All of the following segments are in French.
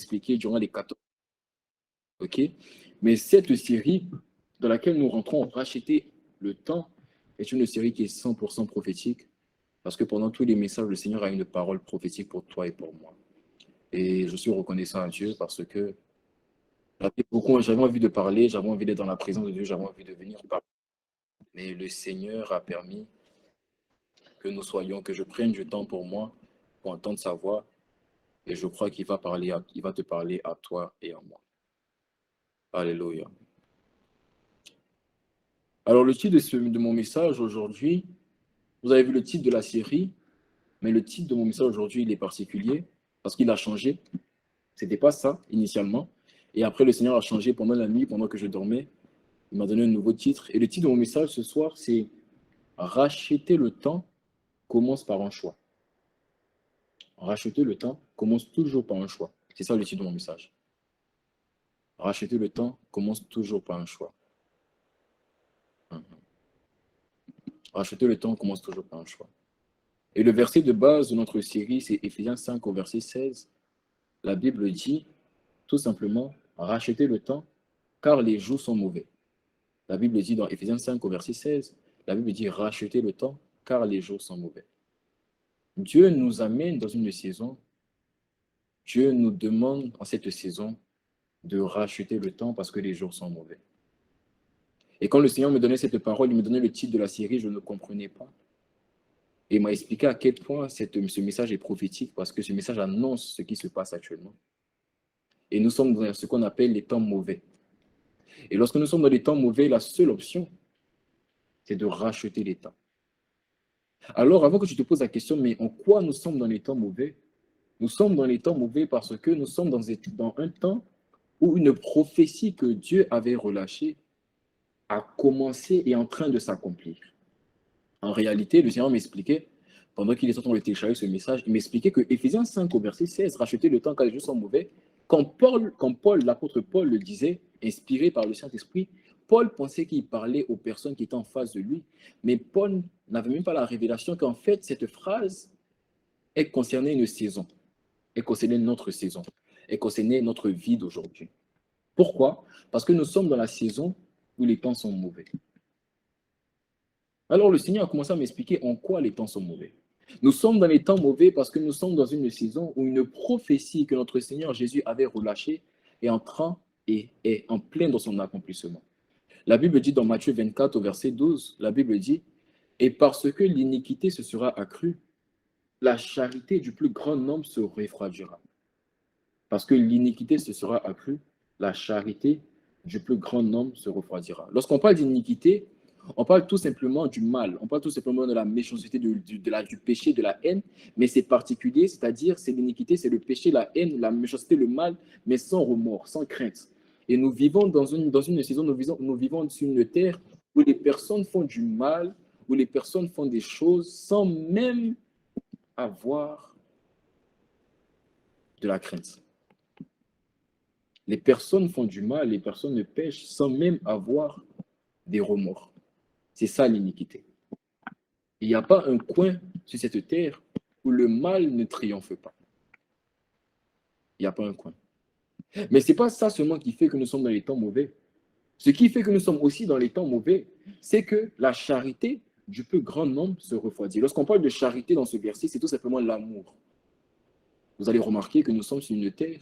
expliqué durant les 14. OK? Mais cette série dans laquelle nous rentrons, racheter le temps, est une série qui est 100% prophétique. Parce que pendant tous les messages, le Seigneur a une parole prophétique pour toi et pour moi. Et je suis reconnaissant à Dieu parce que j'avais envie de parler, j'avais envie d'être dans la présence de Dieu, j'avais envie de venir parler. Mais le Seigneur a permis que je prenne du temps pour moi, pour entendre sa voix. Et je crois qu'il va te parler à toi et à moi. Alléluia. Alors, le titre de mon message aujourd'hui, vous avez vu le titre de la série, mais le titre de mon message aujourd'hui, il est particulier parce qu'il a changé. Ce n'était pas ça initialement. Et après, le Seigneur a changé pendant la nuit, pendant que je dormais. Il m'a donné un nouveau titre. Et le titre de mon message ce soir, c'est Racheter le temps commence par un choix. Racheter le temps commence toujours par un choix. C'est ça le titre de mon message. Racheter le temps commence toujours par un choix. Racheter le temps commence toujours par un choix. Et le verset de base de notre série, c'est Éphésiens 5 au verset 16. La Bible dit tout simplement, rachetez le temps, car les jours sont mauvais. La Bible dit dans Éphésiens 5 au verset 16, la Bible dit, rachetez le temps, car les jours sont mauvais. Dieu nous amène dans une saison, Dieu nous demande en cette saison de racheter le temps parce que les jours sont mauvais. Et quand le Seigneur me donnait cette parole, il me donnait le titre de la série, je ne comprenais pas. Et il m'a expliqué à quel point ce message est prophétique parce que ce message annonce ce qui se passe actuellement. Et nous sommes dans ce qu'on appelle les temps mauvais. Et lorsque nous sommes dans les temps mauvais, la seule option, c'est de racheter les temps. Alors, avant que tu te poses la question, mais en quoi nous sommes dans les temps mauvais? Nous sommes dans les temps mauvais parce que nous sommes dans un temps où une prophétie que Dieu avait relâchée a commencé et est en train de s'accomplir. En réalité, le Seigneur m'expliquait, pendant qu'il est en train de télécharger ce message, il m'expliquait que Éphésiens 5 au verset 16, racheter le temps car les jours sont mauvais, quand Paul, l'apôtre Paul le disait, inspiré par le Saint-Esprit, Paul pensait qu'il parlait aux personnes qui étaient en face de lui, mais Paul n'avait même pas la révélation qu'en fait, cette phrase, elle concernait une saison, elle concernait notre saison, elle concernait notre vie d'aujourd'hui. Pourquoi? Parce que nous sommes dans la saison où les temps sont mauvais. Alors le Seigneur a commencé à m'expliquer en quoi les temps sont mauvais. Nous sommes dans les temps mauvais parce que nous sommes dans une saison où une prophétie que notre Seigneur Jésus avait relâchée est en train et est en plein dans son accomplissement. La Bible dit dans Matthieu 24 au verset 12, la Bible dit, et parce que l'iniquité se sera accrue, la charité du plus grand nombre se refroidira. Parce que l'iniquité se sera accrue, la charité du plus grand nombre se refroidira. Lorsqu'on parle d'iniquité, on parle tout simplement du mal, on parle tout simplement de la méchanceté, du péché, de la haine, mais c'est particulier, c'est-à-dire c'est l'iniquité, c'est le péché, la haine, la méchanceté, le mal, mais sans remords, sans crainte. Et nous vivons dans une saison, nous vivons sur une terre où les personnes font du mal, où les personnes font des choses sans même avoir de la crainte. Les personnes font du mal, les personnes ne pêchent sans même avoir des remords. C'est ça l'iniquité. Il n'y a pas un coin sur cette terre où le mal ne triomphe pas. Il n'y a pas un coin. Mais ce n'est pas ça seulement qui fait que nous sommes dans les temps mauvais. Ce qui fait que nous sommes aussi dans les temps mauvais, c'est que la charité du plus grand nombre se refroidit. Lorsqu'on parle de charité dans ce verset, c'est tout simplement l'amour. Vous allez remarquer que nous sommes sur une terre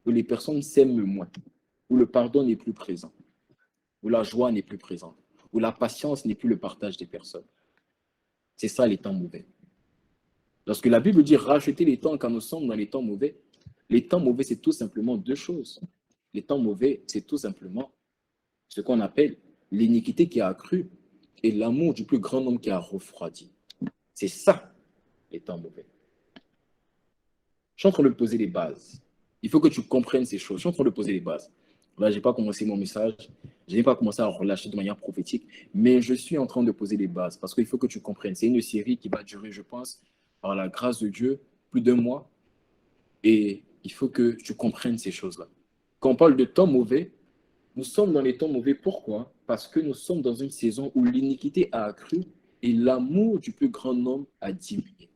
où les personnes s'aiment moins, où le pardon n'est plus présent, où la joie n'est plus présente, où la patience n'est plus le partage des personnes. C'est ça les temps mauvais. Lorsque la Bible dit racheter les temps quand nous sommes dans les temps mauvais, c'est tout simplement deux choses. Les temps mauvais, c'est tout simplement ce qu'on appelle l'iniquité qui a accru et l'amour du plus grand nombre qui a refroidi. C'est ça, les temps mauvais. Je suis en train de poser les bases. Il faut que tu comprennes ces choses. Je suis en train de poser les bases. Là, je n'ai pas commencé mon message. Je n'ai pas commencé à relâcher de manière prophétique, mais je suis en train de poser les bases parce qu'il faut que tu comprennes. C'est une série qui va durer, je pense, par la grâce de Dieu, plus d'1 mois. Et il faut que tu comprennes ces choses-là. Quand on parle de temps mauvais, nous sommes dans les temps mauvais. Pourquoi? Parce que nous sommes dans une saison où l'iniquité a accru et l'amour du plus grand nombre a diminué.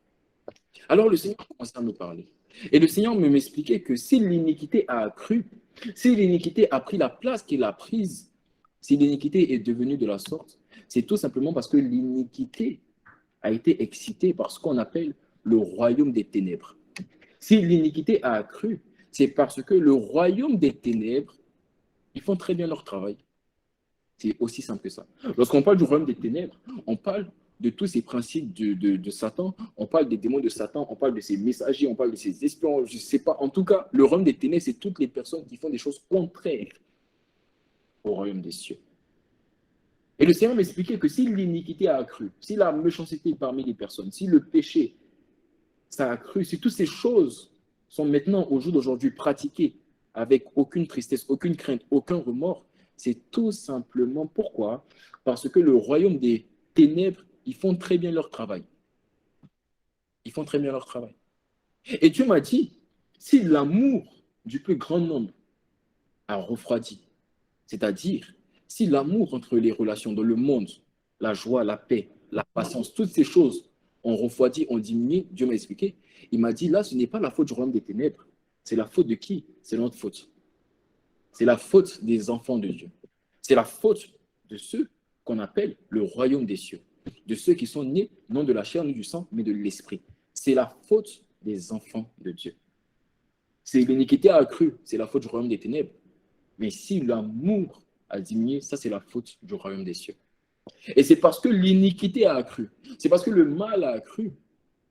Alors le Seigneur a commencé à me parler. Et le Seigneur m'expliquait que si l'iniquité a accru, si l'iniquité a pris la place qu'il a prise, si l'iniquité est devenue de la sorte, c'est tout simplement parce que l'iniquité a été excitée par ce qu'on appelle le royaume des ténèbres. Si l'iniquité a accru, c'est parce que le royaume des ténèbres, ils font très bien leur travail. C'est aussi simple que ça. Lorsqu'on parle du royaume des ténèbres, on parle de tous ces principes de Satan, on parle des démons de Satan, on parle de ses messagers, on parle de ses espions, je ne sais pas. En tout cas, le royaume des ténèbres, c'est toutes les personnes qui font des choses contraires au royaume des cieux. Et le Seigneur m'expliquait que si l'iniquité a accru, si la méchanceté parmi les personnes, si le péché, ça a accru, si toutes ces choses sont maintenant, au jour d'aujourd'hui, pratiquées avec aucune tristesse, aucune crainte, aucun remords, c'est tout simplement pourquoi? Parce que le royaume des ténèbres, ils font très bien leur travail. Ils font très bien leur travail. Et Dieu m'a dit, si l'amour du plus grand nombre a refroidi, c'est-à-dire si l'amour entre les relations dans le monde, la joie, la paix, la patience, toutes ces choses ont refroidi, ont diminué, Dieu m'a expliqué. Il m'a dit, là, ce n'est pas la faute du royaume des ténèbres. C'est la faute de qui? C'est notre faute. C'est la faute des enfants de Dieu. C'est la faute de ceux qu'on appelle le royaume des cieux, de ceux qui sont nés non de la chair ni du sang, mais de l'esprit. C'est la faute des enfants de Dieu. C'est l'iniquité a accru, c'est la faute du royaume des ténèbres. Mais si l'amour a diminué, ça c'est la faute du royaume des cieux. Et c'est parce que l'iniquité a accru, c'est parce que le mal a accru,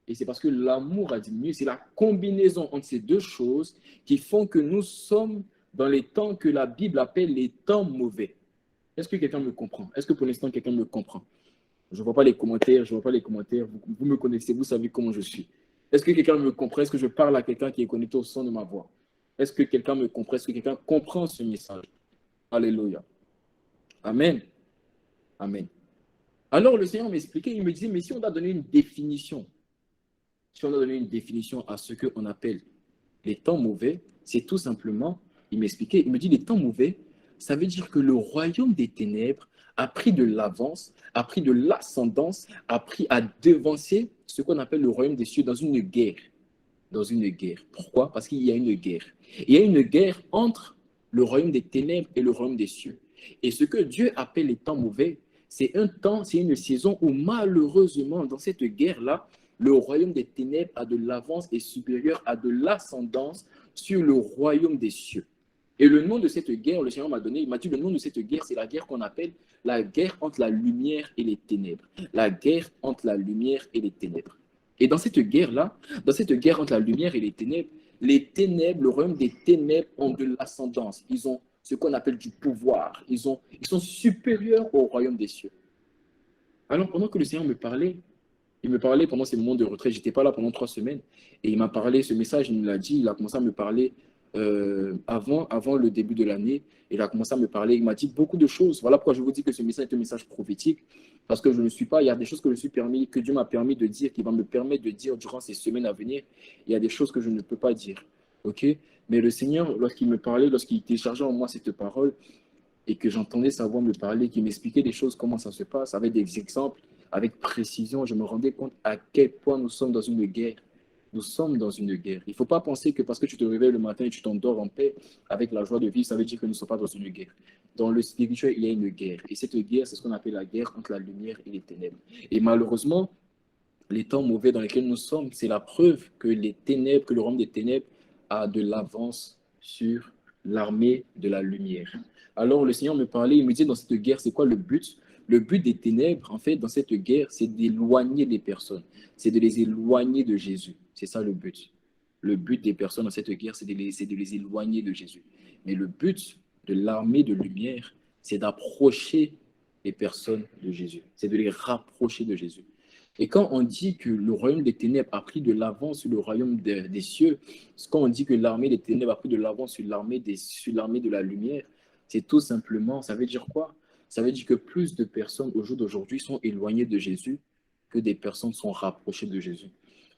et c'est parce que l'amour a diminué. C'est la combinaison entre ces deux choses qui font que nous sommes dans les temps que la Bible appelle les temps mauvais. Est-ce que quelqu'un me comprend? Est-ce que pour l'instant quelqu'un me comprend? Je ne vois pas les commentaires, je ne vois pas les commentaires. Vous me connaissez, vous savez comment je suis. Est-ce que quelqu'un me comprend? Est-ce que je parle à quelqu'un qui est connecté au son de ma voix? Est-ce que quelqu'un me comprend? Est-ce que quelqu'un comprend ce message? Alléluia. Amen. Amen. Alors le Seigneur m'expliquait, il me disait, mais si on doit donner une définition, si on doit donner une définition à ce qu'on appelle les temps mauvais, c'est tout simplement, il m'expliquait, il me dit, les temps mauvais, ça veut dire que le royaume des ténèbres a pris de l'avance, a pris de l'ascendance, a pris à devancer ce qu'on appelle le royaume des cieux dans une guerre. Dans une guerre. Pourquoi? Parce qu'il y a une guerre. Il y a une guerre entre le royaume des ténèbres et le royaume des cieux. Et ce que Dieu appelle les temps mauvais, c'est un temps, c'est une saison où malheureusement, dans cette guerre-là, le royaume des ténèbres a de l'avance et supérieur, a de l'ascendance sur le royaume des cieux. Et le nom de cette guerre, le Seigneur m'a donné, il m'a dit le nom de cette guerre, c'est la guerre qu'on appelle la guerre entre la lumière et les ténèbres. La guerre entre la lumière et les ténèbres. Et dans cette guerre-là, dans cette guerre entre la lumière et les ténèbres, le royaume des ténèbres ont de l'ascendance. Ils ont ce qu'on appelle du pouvoir. Ils sont supérieurs au royaume des cieux. Alors, pendant que le Seigneur me parlait, il me parlait pendant ces moments de retraite. Je n'étais pas là pendant 3 semaines. Et il m'a parlé, ce message, il me l'a dit. Il a commencé à me parler avant le début de l'année. Il a commencé à me parler. Il m'a dit beaucoup de choses. Voilà pourquoi je vous dis que ce message est un message prophétique. Parce que je ne suis pas, il y a des choses que je suis permis, que Dieu m'a permis de dire, qui va me permettre de dire durant ces semaines à venir. Il y a des choses que je ne peux pas dire. OK? Mais le Seigneur, lorsqu'il me parlait, lorsqu'il téléchargeait en moi cette parole, et que j'entendais sa voix me parler, qui m'expliquait des choses, comment ça se passe, avec des exemples, avec précision, je me rendais compte à quel point nous sommes dans une guerre. Nous sommes dans une guerre. Il ne faut pas penser que parce que tu te réveilles le matin et tu t'endors en paix avec la joie de vivre, ça veut dire que nous ne sommes pas dans une guerre. Dans le spirituel, il y a une guerre. Et cette guerre, c'est ce qu'on appelle la guerre entre la lumière et les ténèbres. Et malheureusement, les temps mauvais dans lesquels nous sommes, c'est la preuve que les ténèbres, que le royaume des ténèbres a de l'avance sur l'armée de la lumière. Alors le Seigneur me parlait, il me disait dans cette guerre, c'est quoi le but? Le but des ténèbres, en fait, dans cette guerre, c'est d'éloigner les personnes, c'est de les éloigner de Jésus. C'est ça le but. Le but des personnes dans cette guerre, c'est de les éloigner de Jésus. Mais le but de l'armée de lumière, c'est d'approcher les personnes de Jésus. C'est de les rapprocher de Jésus. Et quand on dit que le royaume des ténèbres a pris de l'avance sur le royaume des cieux, quand on dit que l'armée des ténèbres a pris de l'avance sur l'armée de la lumière, c'est tout simplement, ça veut dire quoi? Ça veut dire que plus de personnes au jour d'aujourd'hui sont éloignées de Jésus que des personnes sont rapprochées de Jésus.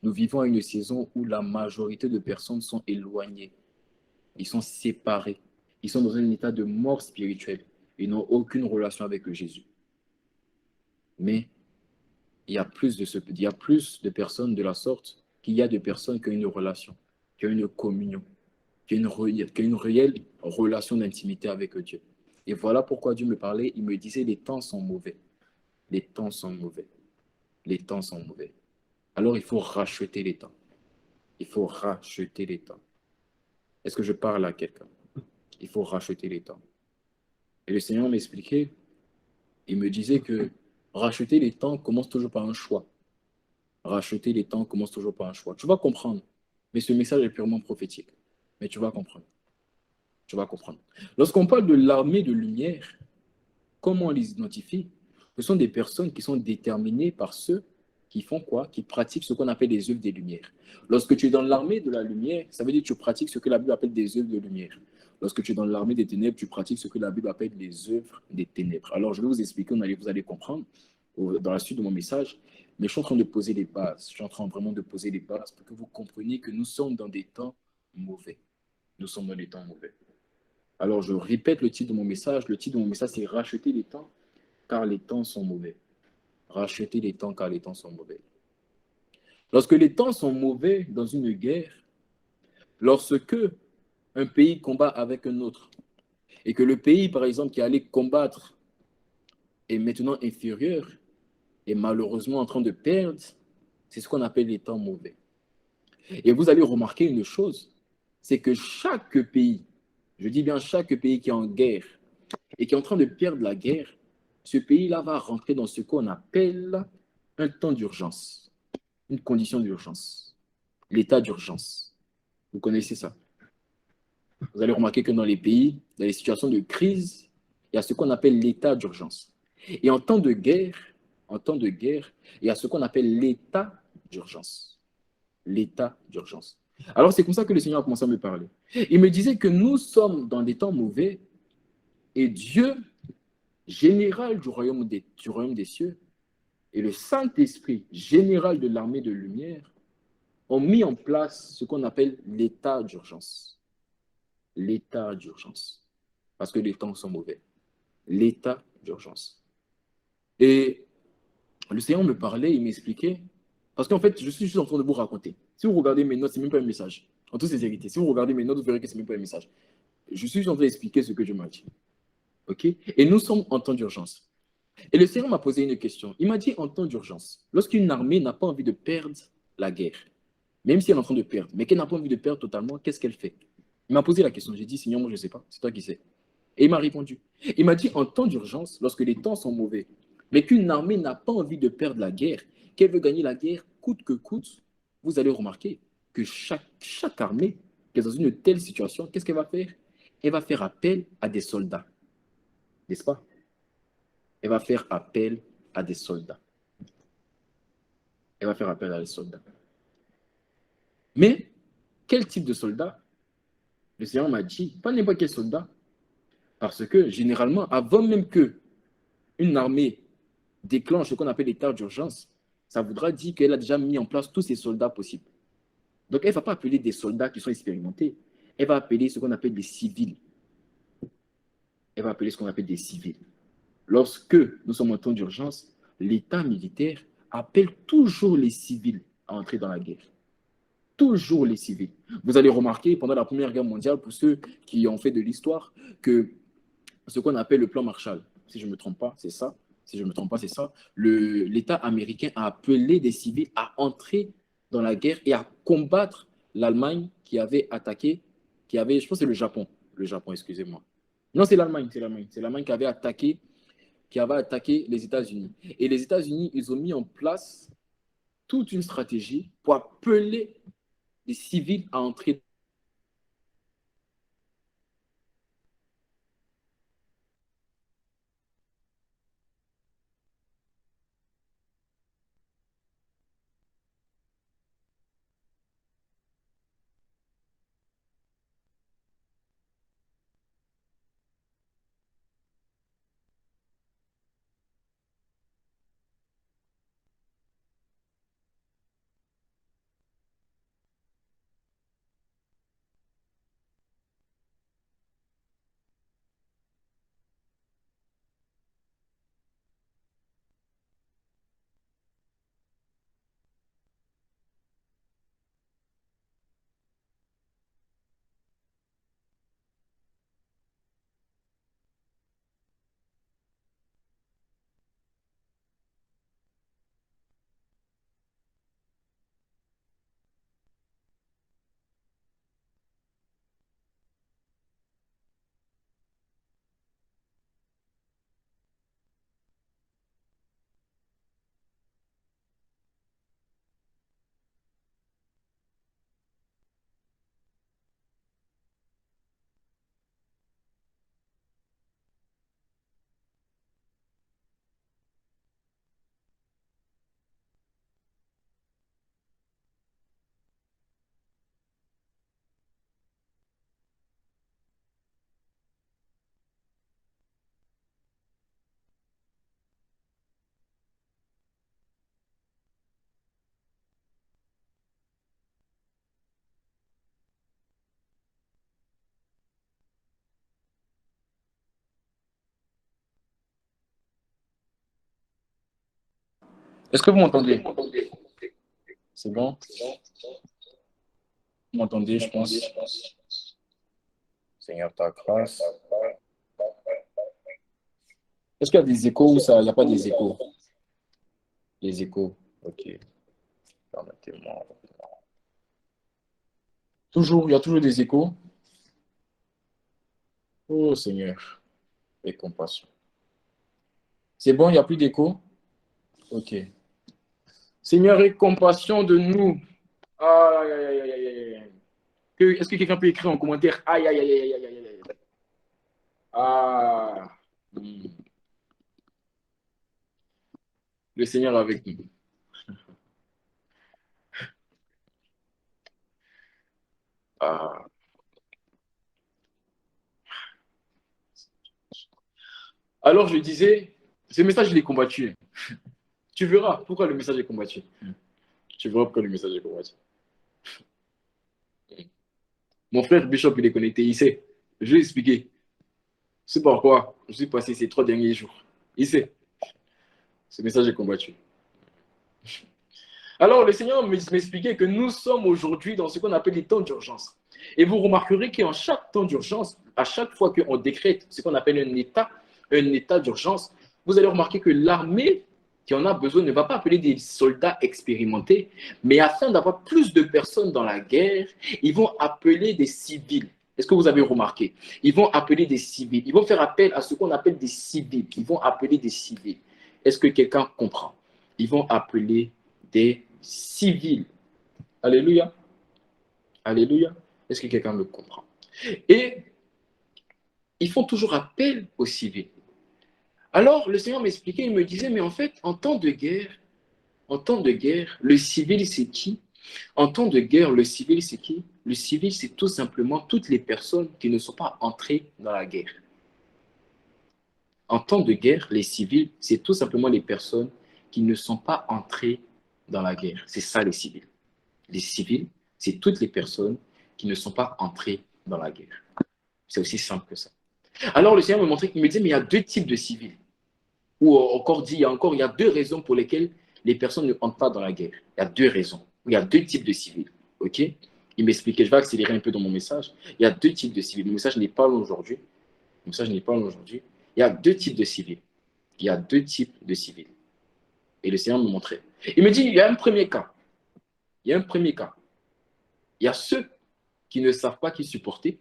Nous vivons à une saison où la majorité de personnes sont éloignées. Ils sont séparés. Ils sont dans un état de mort spirituelle. Ils n'ont aucune relation avec Jésus. Mais il y a plus de personnes de la sorte qu'il y a de personnes qui ont une relation. qui a une communion, qui a une réelle relation d'intimité avec Dieu. Et voilà pourquoi Dieu me parlait, il me disait, les temps sont mauvais, les temps sont mauvais, les temps sont mauvais. Alors il faut racheter les temps. Il faut racheter les temps. Est-ce que je parle à quelqu'un? Il faut racheter les temps. Et le Seigneur m'expliquait, il me disait que racheter les temps commence toujours par un choix. Racheter les temps commence toujours par un choix. Tu vas comprendre, mais ce message est purement prophétique. Mais tu vas comprendre. Tu vas comprendre. Lorsqu'on parle de l'armée de lumière, comment on les identifie? Ce sont des personnes qui sont déterminées par ceux qui font quoi? Qui pratiquent ce qu'on appelle les œuvres des lumières. Lorsque tu es dans l'armée de la lumière, ça veut dire que tu pratiques ce que la Bible appelle des œuvres de lumière. Lorsque tu es dans l'armée des ténèbres, tu pratiques ce que la Bible appelle les œuvres des ténèbres. Alors, je vais vous expliquer, vous allez comprendre dans la suite de mon message, mais je suis en train de poser les bases. Je suis en train vraiment de poser les bases pour que vous compreniez que nous sommes dans des temps mauvais. Nous sommes dans des temps mauvais. Alors, je répète le titre de mon message. Le titre de mon message, c'est Racheter les temps, car les temps sont mauvais. Racheter les temps, car les temps sont mauvais. Lorsque les temps sont mauvais dans une guerre, lorsque un pays combat avec un autre, et que le pays, par exemple, qui allait combattre est maintenant inférieur, et malheureusement en train de perdre, c'est ce qu'on appelle les temps mauvais. Et vous allez remarquer une chose, c'est que chaque pays, je dis bien chaque pays qui est en guerre et qui est en train de perdre la guerre, ce pays-là va rentrer dans ce qu'on appelle un temps d'urgence, une condition d'urgence, l'état d'urgence. Vous connaissez ça. Vous allez remarquer que dans les pays, dans les situations de crise, il y a ce qu'on appelle l'état d'urgence. Et en temps de guerre, il y a ce qu'on appelle l'état d'urgence. L'état d'urgence. Alors c'est comme ça que le Seigneur a commencé à me parler. Il me disait que nous sommes dans des temps mauvais et Dieu, général du royaume des cieux, et le Saint-Esprit, général de l'armée de lumière, ont mis en place ce qu'on appelle l'état d'urgence. L'état d'urgence. Parce que les temps sont mauvais. L'état d'urgence. Et le Seigneur me parlait, il m'expliquait, parce qu'en fait, je suis juste en train de vous raconter. Si vous regardez mes notes, ce n'est même pas un message. En toute sincérité, si vous regardez mes notes, vous verrez que ce n'est même pas un message. Je suis juste en train d'expliquer ce que Dieu m'a dit. OK? Et nous sommes en temps d'urgence. Et le Seigneur m'a posé une question. Il m'a dit en temps d'urgence, lorsqu'une armée n'a pas envie de perdre la guerre, même si elle est en train de perdre, mais qu'elle n'a pas envie de perdre totalement, qu'est-ce qu'elle fait? Il m'a posé la question. J'ai dit, Seigneur, moi je ne sais pas, c'est toi qui sais. Et il m'a répondu. Il m'a dit en temps d'urgence, lorsque les temps sont mauvais, mais qu'une armée n'a pas envie de perdre la guerre, qu'elle veut gagner la guerre coûte que coûte, vous allez remarquer que chaque armée qui est dans une telle situation, qu'est-ce qu'elle va faire? Elle va faire appel à des soldats, n'est-ce pas? Elle va faire appel à des soldats. Elle va faire appel à des soldats. Mais quel type de soldat? Le Seigneur m'a dit, pas n'importe quel soldat, parce que généralement, avant même que une armée déclenche ce qu'on appelle l'état d'urgence, ça voudra dire qu'elle a déjà mis en place tous ses soldats possibles. Donc, elle ne va pas appeler des soldats qui sont expérimentés. Elle va appeler ce qu'on appelle des civils. Elle va appeler ce qu'on appelle des civils. Lorsque nous sommes en temps d'urgence, l'état militaire appelle toujours les civils à entrer dans la guerre. Toujours les civils. Vous allez remarquer pendant la Première Guerre mondiale, pour ceux qui ont fait de l'histoire, que ce qu'on appelle le plan Marshall, si je ne me trompe pas, c'est ça. Si je ne me trompe pas, c'est ça. L'État américain a appelé des civils à entrer dans la guerre et à combattre l'Allemagne qui avait attaqué, je pense que c'est le Japon, excusez-moi. Non, c'est l'Allemagne, c'est l'Allemagne. C'est l'Allemagne qui avait attaqué les États-Unis. Et les États-Unis, ils ont mis en place toute une stratégie pour appeler les civils à entrer. Est-ce que vous m'entendez? C'est bon? Vous m'entendez, je pense. Seigneur, ta grâce. Est-ce qu'il y a des échos ou ça? Il n'y a pas des échos? Les échos. Ok. Permettez-moi. Toujours, il y a toujours des échos. Oh Seigneur, aie compassion. C'est bon, il n'y a plus d'échos? Ok. Seigneur, aie compassion de nous. Aïe, aïe, aïe, aïe, aïe, aïe. Est-ce que quelqu'un peut écrire en commentaire? Aïe, aïe, aïe, aïe, aïe, aïe, aïe. Ah. Le Seigneur avec nous. Ah. Alors je disais, ce message, je l'ai combattu. Tu verras pourquoi le message est combattu. Tu verras pourquoi le message est combattu. Mon frère Bishop, il est connecté, il sait. Je vais expliquer. C'est pourquoi je suis passé ces 3 derniers jours. Il sait. Ce message est combattu. Alors, le Seigneur m'expliquait que nous sommes aujourd'hui dans ce qu'on appelle les temps d'urgence. Et vous remarquerez qu'en chaque temps d'urgence, à chaque fois qu'on décrète ce qu'on appelle un état d'urgence, vous allez remarquer que l'armée qui en a besoin ne va pas appeler des soldats expérimentés, mais afin d'avoir plus de personnes dans la guerre, ils vont appeler des civils. Est-ce que vous avez remarqué? Ils vont appeler des civils. Ils vont faire appel à ce qu'on appelle des civils. Ils vont appeler des civils. Est-ce que quelqu'un comprend? Ils vont appeler des civils. Alléluia. Alléluia. Est-ce que quelqu'un me comprend? Et ils font toujours appel aux civils. Alors, le Seigneur m'expliquait, il me disait, mais en fait, en temps de guerre, le civil, c'est qui? En temps de guerre, le civil, c'est qui? Le civil, c'est tout simplement toutes les personnes qui ne sont pas entrées dans la guerre. En temps de guerre, les civils, c'est tout simplement les personnes qui ne sont pas entrées dans la guerre. C'est ça, les civils. Les civils, c'est toutes les personnes qui ne sont pas entrées dans la guerre. C'est aussi simple que ça. Alors, le Seigneur me montrait, il me disait, mais il y a deux types de civils. Ou encore dit, il y a deux raisons pour lesquelles les personnes ne entrent pas dans la guerre. Il y a deux raisons. Il y a deux types de civils. OK? Il m'expliquait, je vais accélérer un peu dans mon message. Il y a deux types de civils. Le message n'est pas long aujourd'hui. Le message n'est pas long aujourd'hui. Il y a deux types de civils. Il y a deux types de civils. Et le Seigneur me montrait. Il me dit, il y a un premier cas. Il y a un premier cas. Il y a ceux qui ne savent pas qui supporter.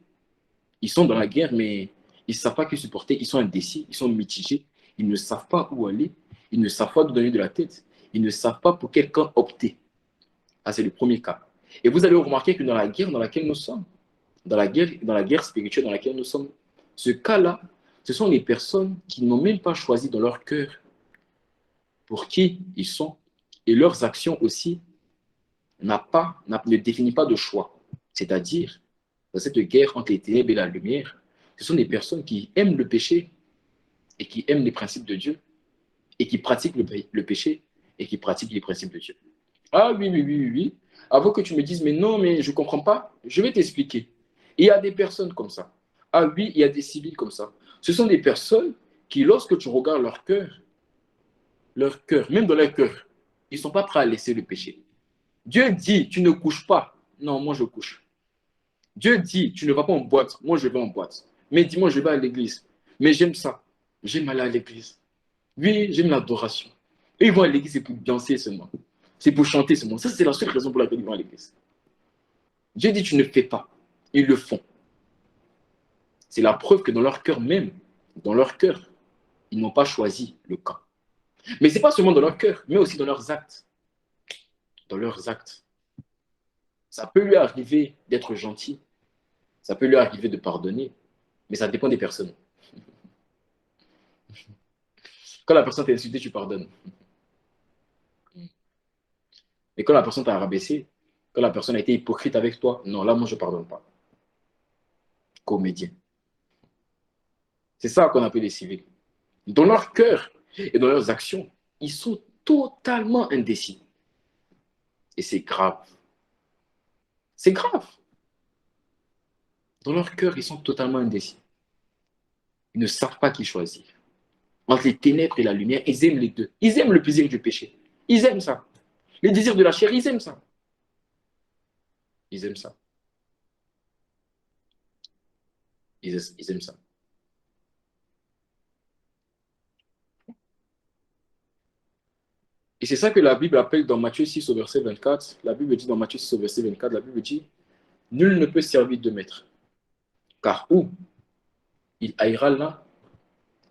Ils sont dans la guerre, mais ils ne savent pas qui supporter. Ils sont indécis, ils sont mitigés. Ils ne savent pas où aller. Ils ne savent pas où donner de la tête. Ils ne savent pas pour quel camp opter. Ah, c'est le premier cas. Et vous allez remarquer que dans la guerre dans laquelle nous sommes, dans la guerre spirituelle dans laquelle nous sommes, ce cas-là, ce sont les personnes qui n'ont même pas choisi dans leur cœur pour qui ils sont. Et leurs actions aussi ne définissent pas de choix. C'est-à-dire, dans cette guerre entre les ténèbres et la lumière, ce sont des personnes qui aiment le péché et qui aiment les principes de Dieu et qui pratiquent le péché et qui pratiquent les principes de Dieu. Ah oui, oui, oui, oui, oui. Avant que tu me dises, mais non, mais je ne comprends pas, je vais t'expliquer. Il y a des personnes comme ça. Ah oui, il y a des civils comme ça. Ce sont des personnes qui, lorsque tu regardes leur cœur, même dans leur cœur, ils ne sont pas prêts à laisser le péché. Dieu dit, tu ne couches pas. Non, moi je couche. Dieu dit, tu ne vas pas en boîte. Moi je vais en boîte. Mais dis-moi, je vais à l'église. Mais j'aime ça. J'aime aller à l'église. Oui, j'aime l'adoration. Et ils vont à l'église, c'est pour danser seulement. C'est pour chanter seulement. Ça, c'est la seule raison pour laquelle ils vont à l'église. Dieu dit, tu ne fais pas. Ils le font. C'est la preuve que dans leur cœur même, dans leur cœur, ils n'ont pas choisi le camp. Mais ce n'est pas seulement dans leur cœur, mais aussi dans leurs actes. Dans leurs actes. Ça peut lui arriver d'être gentil. Ça peut lui arriver de pardonner. Mais ça dépend des personnes. Quand la personne t'a insulté, tu pardonnes. Mais quand la personne t'a rabaissé, quand la personne a été hypocrite avec toi, non, là, moi, je ne pardonne pas. Comédien. C'est ça qu'on appelle les civils. Dans leur cœur et dans leurs actions, ils sont totalement indécis. Et c'est grave. C'est grave. Dans leur cœur, ils sont totalement indécis. Ils ne savent pas qui choisir. Entre les ténèbres et la lumière, ils aiment les deux. Ils aiment le plaisir du péché. Ils aiment ça. Les désirs de la chair, ils aiment ça. Ils aiment ça. Ils aiment ça. Et c'est ça que la Bible appelle dans Matthieu 6 au verset 24. La Bible dit dans Matthieu 6 au verset 24, la Bible dit, nul ne peut servir deux maîtres. Car ou il haïra l'un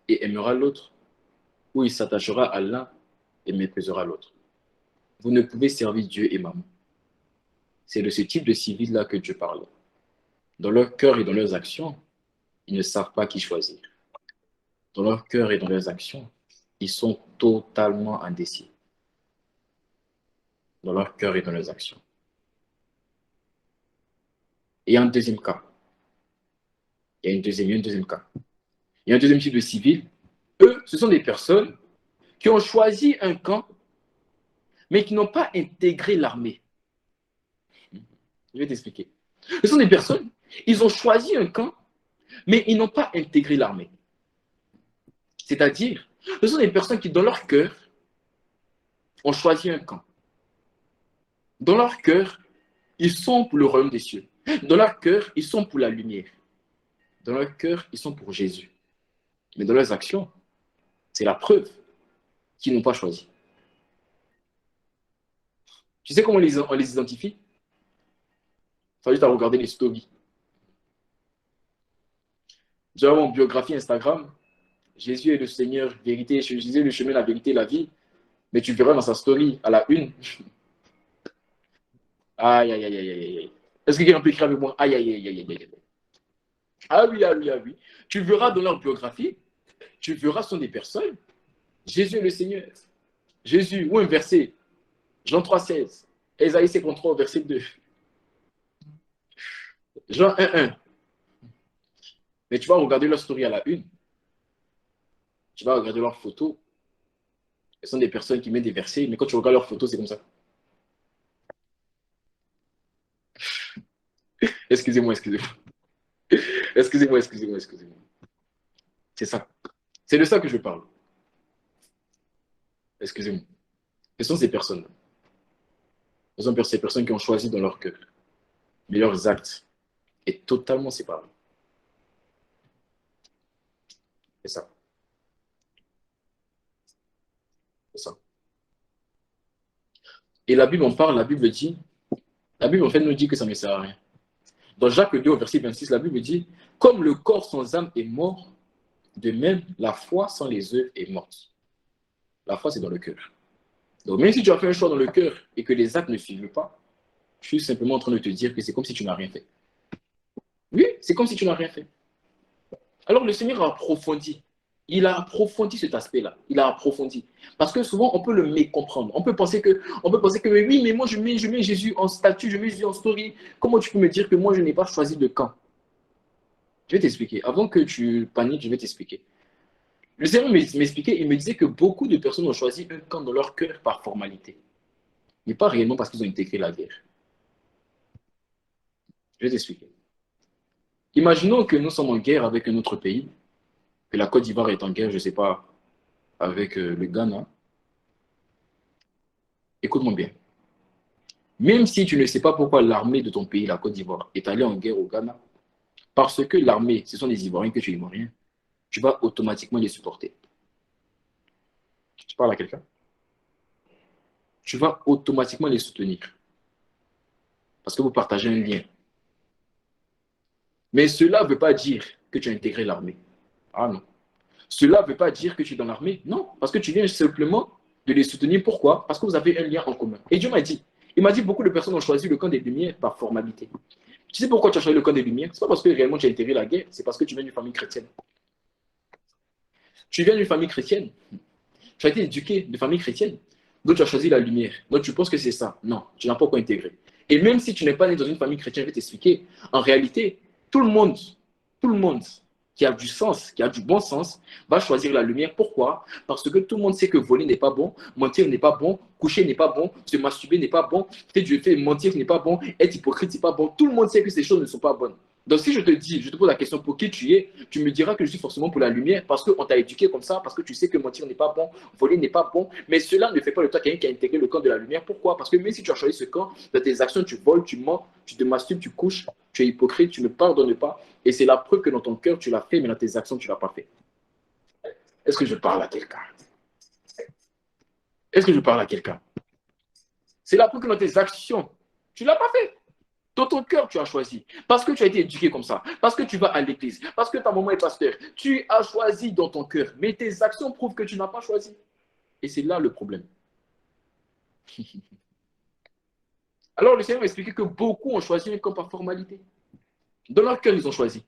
et aimera l'autre, ou il s'attachera à l'un et méprisera l'autre. Vous ne pouvez servir Dieu et maman. C'est de ce type de civils-là que Dieu parle. Dans leur cœur et dans leurs actions, ils ne savent pas qui choisir. Dans leur cœur et dans leurs actions, ils sont totalement indécis. Dans leur cœur et dans leurs actions. Et un deuxième cas. Il y a un deuxième cas. Il y a un deuxième type de civils. Eux, ce sont des personnes qui ont choisi un camp, mais qui n'ont pas intégré l'armée. Je vais t'expliquer. Ce sont des personnes, ils ont choisi un camp, mais ils n'ont pas intégré l'armée. C'est-à-dire, ce sont des personnes qui, dans leur cœur, ont choisi un camp. Dans leur cœur, ils sont pour le royaume des cieux. Dans leur cœur, ils sont pour la lumière. Dans leur cœur, ils sont pour Jésus. Mais dans leurs actions, c'est la preuve qu'ils n'ont pas choisi. Tu sais comment on les identifie? Il faut juste à regarder les stories. J'ai mon biographie Instagram. Jésus est le Seigneur, vérité, Jésus est le chemin, la vérité, la vie. Mais tu verras dans sa story, à la une. Aïe, aïe, aïe, aïe, aïe. Est-ce que quelqu'un peut écrire avec moi? Aïe, aïe, aïe, aïe, aïe. Ah oui, ah oui, ah oui. Tu verras dans leur biographie, tu verras, ce sont des personnes. Jésus est le Seigneur. Jésus, ou un verset. Jean 3,16. Ésaïe 53, verset 2. Jean 1,1. Mais tu vas regarder leur story à la une. Tu vas regarder leurs photos. Ce sont des personnes qui mettent des versets, mais quand tu regardes leurs photos, c'est comme ça. Excusez-moi, excusez-moi. Excusez-moi, excusez-moi, excusez-moi. C'est ça. C'est de ça que je parle. Excusez-moi. Ce sont ces personnes. Ce sont ces personnes qui ont choisi dans leur cœur. Mais leurs actes est totalement séparés. C'est ça. C'est ça. Et la Bible en parle, la Bible dit, la Bible en fait nous dit que ça ne sert à rien. Dans Jacques 2, au verset 26, la Bible dit, comme le corps sans âme est mort, de même la foi sans les œuvres est morte. La foi, c'est dans le cœur. Donc même si tu as fait un choix dans le cœur et que les actes ne suivent pas, je suis simplement en train de te dire que c'est comme si tu n'as rien fait. Oui, c'est comme si tu n'as rien fait. Alors le Seigneur a approfondi. Il a approfondi cet aspect-là. Il a approfondi. Parce que souvent, on peut le mécomprendre. On peut penser que oui, mais moi, je mets Jésus en statut, je mets Jésus en story. Comment tu peux me dire que moi, je n'ai pas choisi de camp? Je vais t'expliquer. Avant que tu paniques, je vais t'expliquer. Le Seigneur m'expliquait, il me disait que beaucoup de personnes ont choisi un camp dans leur cœur par formalité. Mais pas réellement parce qu'ils ont intégré la guerre. Je vais t'expliquer. Imaginons que nous sommes en guerre avec un autre pays, que la Côte d'Ivoire est en guerre, je ne sais pas, avec le Ghana. Écoute-moi bien. Même si tu ne sais pas pourquoi l'armée de ton pays, la Côte d'Ivoire, est allée en guerre au Ghana, parce que l'armée, ce sont des Ivoiriens, que tu es Ivoirien, tu vas automatiquement les supporter. Tu parles à quelqu'un? Tu vas automatiquement les soutenir. Parce que vous partagez un lien. Mais cela ne veut pas dire que tu as intégré l'armée. Ah non. Cela ne veut pas dire que tu es dans l'armée. Non, parce que tu viens simplement de les soutenir. Pourquoi? Parce que vous avez un lien en commun. Et Dieu m'a dit, il m'a dit beaucoup de personnes ont choisi le camp des Lumières par formalité. Tu sais pourquoi tu as choisi le camp des Lumières? Ce n'est pas parce que réellement tu as intégré la guerre, c'est parce que tu viens d'une famille chrétienne. Tu viens d'une famille chrétienne. Tu as été éduqué de famille chrétienne. Donc tu as choisi la lumière. Donc tu penses que c'est ça. Non, tu n'as pas encore intégré. Et même si tu n'es pas né dans une famille chrétienne, je vais t'expliquer. En réalité, tout le monde qui a du sens, qui a du bon sens, va choisir la lumière. Pourquoi? Parce que tout le monde sait que voler n'est pas bon, mentir n'est pas bon, coucher n'est pas bon, se masturber n'est pas bon, mentir n'est pas bon, être hypocrite n'est pas bon. Tout le monde sait que ces choses ne sont pas bonnes. Donc, si je te dis, je te pose la question pour qui tu es, tu me diras que je suis forcément pour la lumière parce qu'on t'a éduqué comme ça, parce que tu sais que mentir n'est pas bon, voler n'est pas bon. Mais cela ne fait pas de toi quelqu'un qui a intégré le camp de la lumière. Pourquoi? Parce que même si tu as choisi ce camp, dans tes actions, tu voles, tu mens, tu te masturbes, tu couches, tu es hypocrite, tu ne pardonnes pas. Et c'est la preuve que dans ton cœur, tu l'as fait, mais dans tes actions, tu ne l'as pas fait. Est-ce que je parle à quelqu'un? Est-ce que je parle à quelqu'un? C'est la preuve que dans tes actions, tu ne l'as pas fait. Dans ton cœur, tu as choisi. Parce que tu as été éduqué comme ça. Parce que tu vas à l'église. Parce que ta maman est pasteur. Tu as choisi dans ton cœur. Mais tes actions prouvent que tu n'as pas choisi. Et c'est là le problème. Alors le Seigneur m'a expliqué que beaucoup ont choisi comme par formalité. Dans leur cœur, ils ont choisi.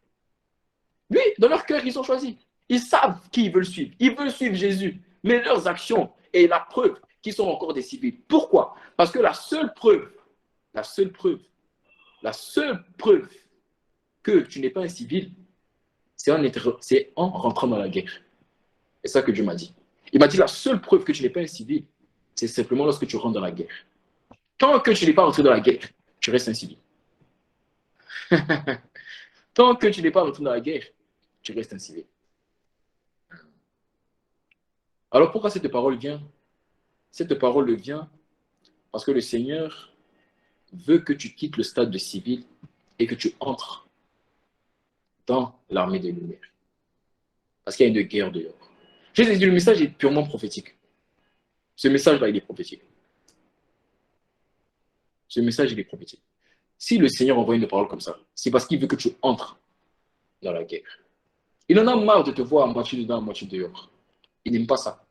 Oui, dans leur cœur, ils ont choisi. Ils savent qui ils veulent suivre. Ils veulent suivre Jésus. Mais leurs actions est la preuve qu'ils sont encore des civils. Pourquoi? Parce que la seule preuve, la seule preuve que tu n'es pas un civil, c'est en rentrant dans la guerre. C'est ça que Dieu m'a dit. Il m'a dit la seule preuve que tu n'es pas un civil, c'est simplement lorsque tu rentres dans la guerre. Tant que tu n'es pas rentré dans la guerre, tu restes un civil. Tant que tu n'es pas rentré dans la guerre, tu restes un civil. Alors pourquoi cette parole vient? Cette parole vient parce que le Seigneur veut que tu quittes le stade de civil et que tu entres dans l'armée des lumières. Parce qu'il y a une guerre dehors. Je dit, le message est purement prophétique. Ce message-là, il est prophétique. Ce message, il est prophétique. Si le Seigneur envoie une parole comme ça, c'est parce qu'il veut que tu entres dans la guerre. Il en a marre de te voir à moitié dedans, à moitié dehors. Il n'aime pas ça.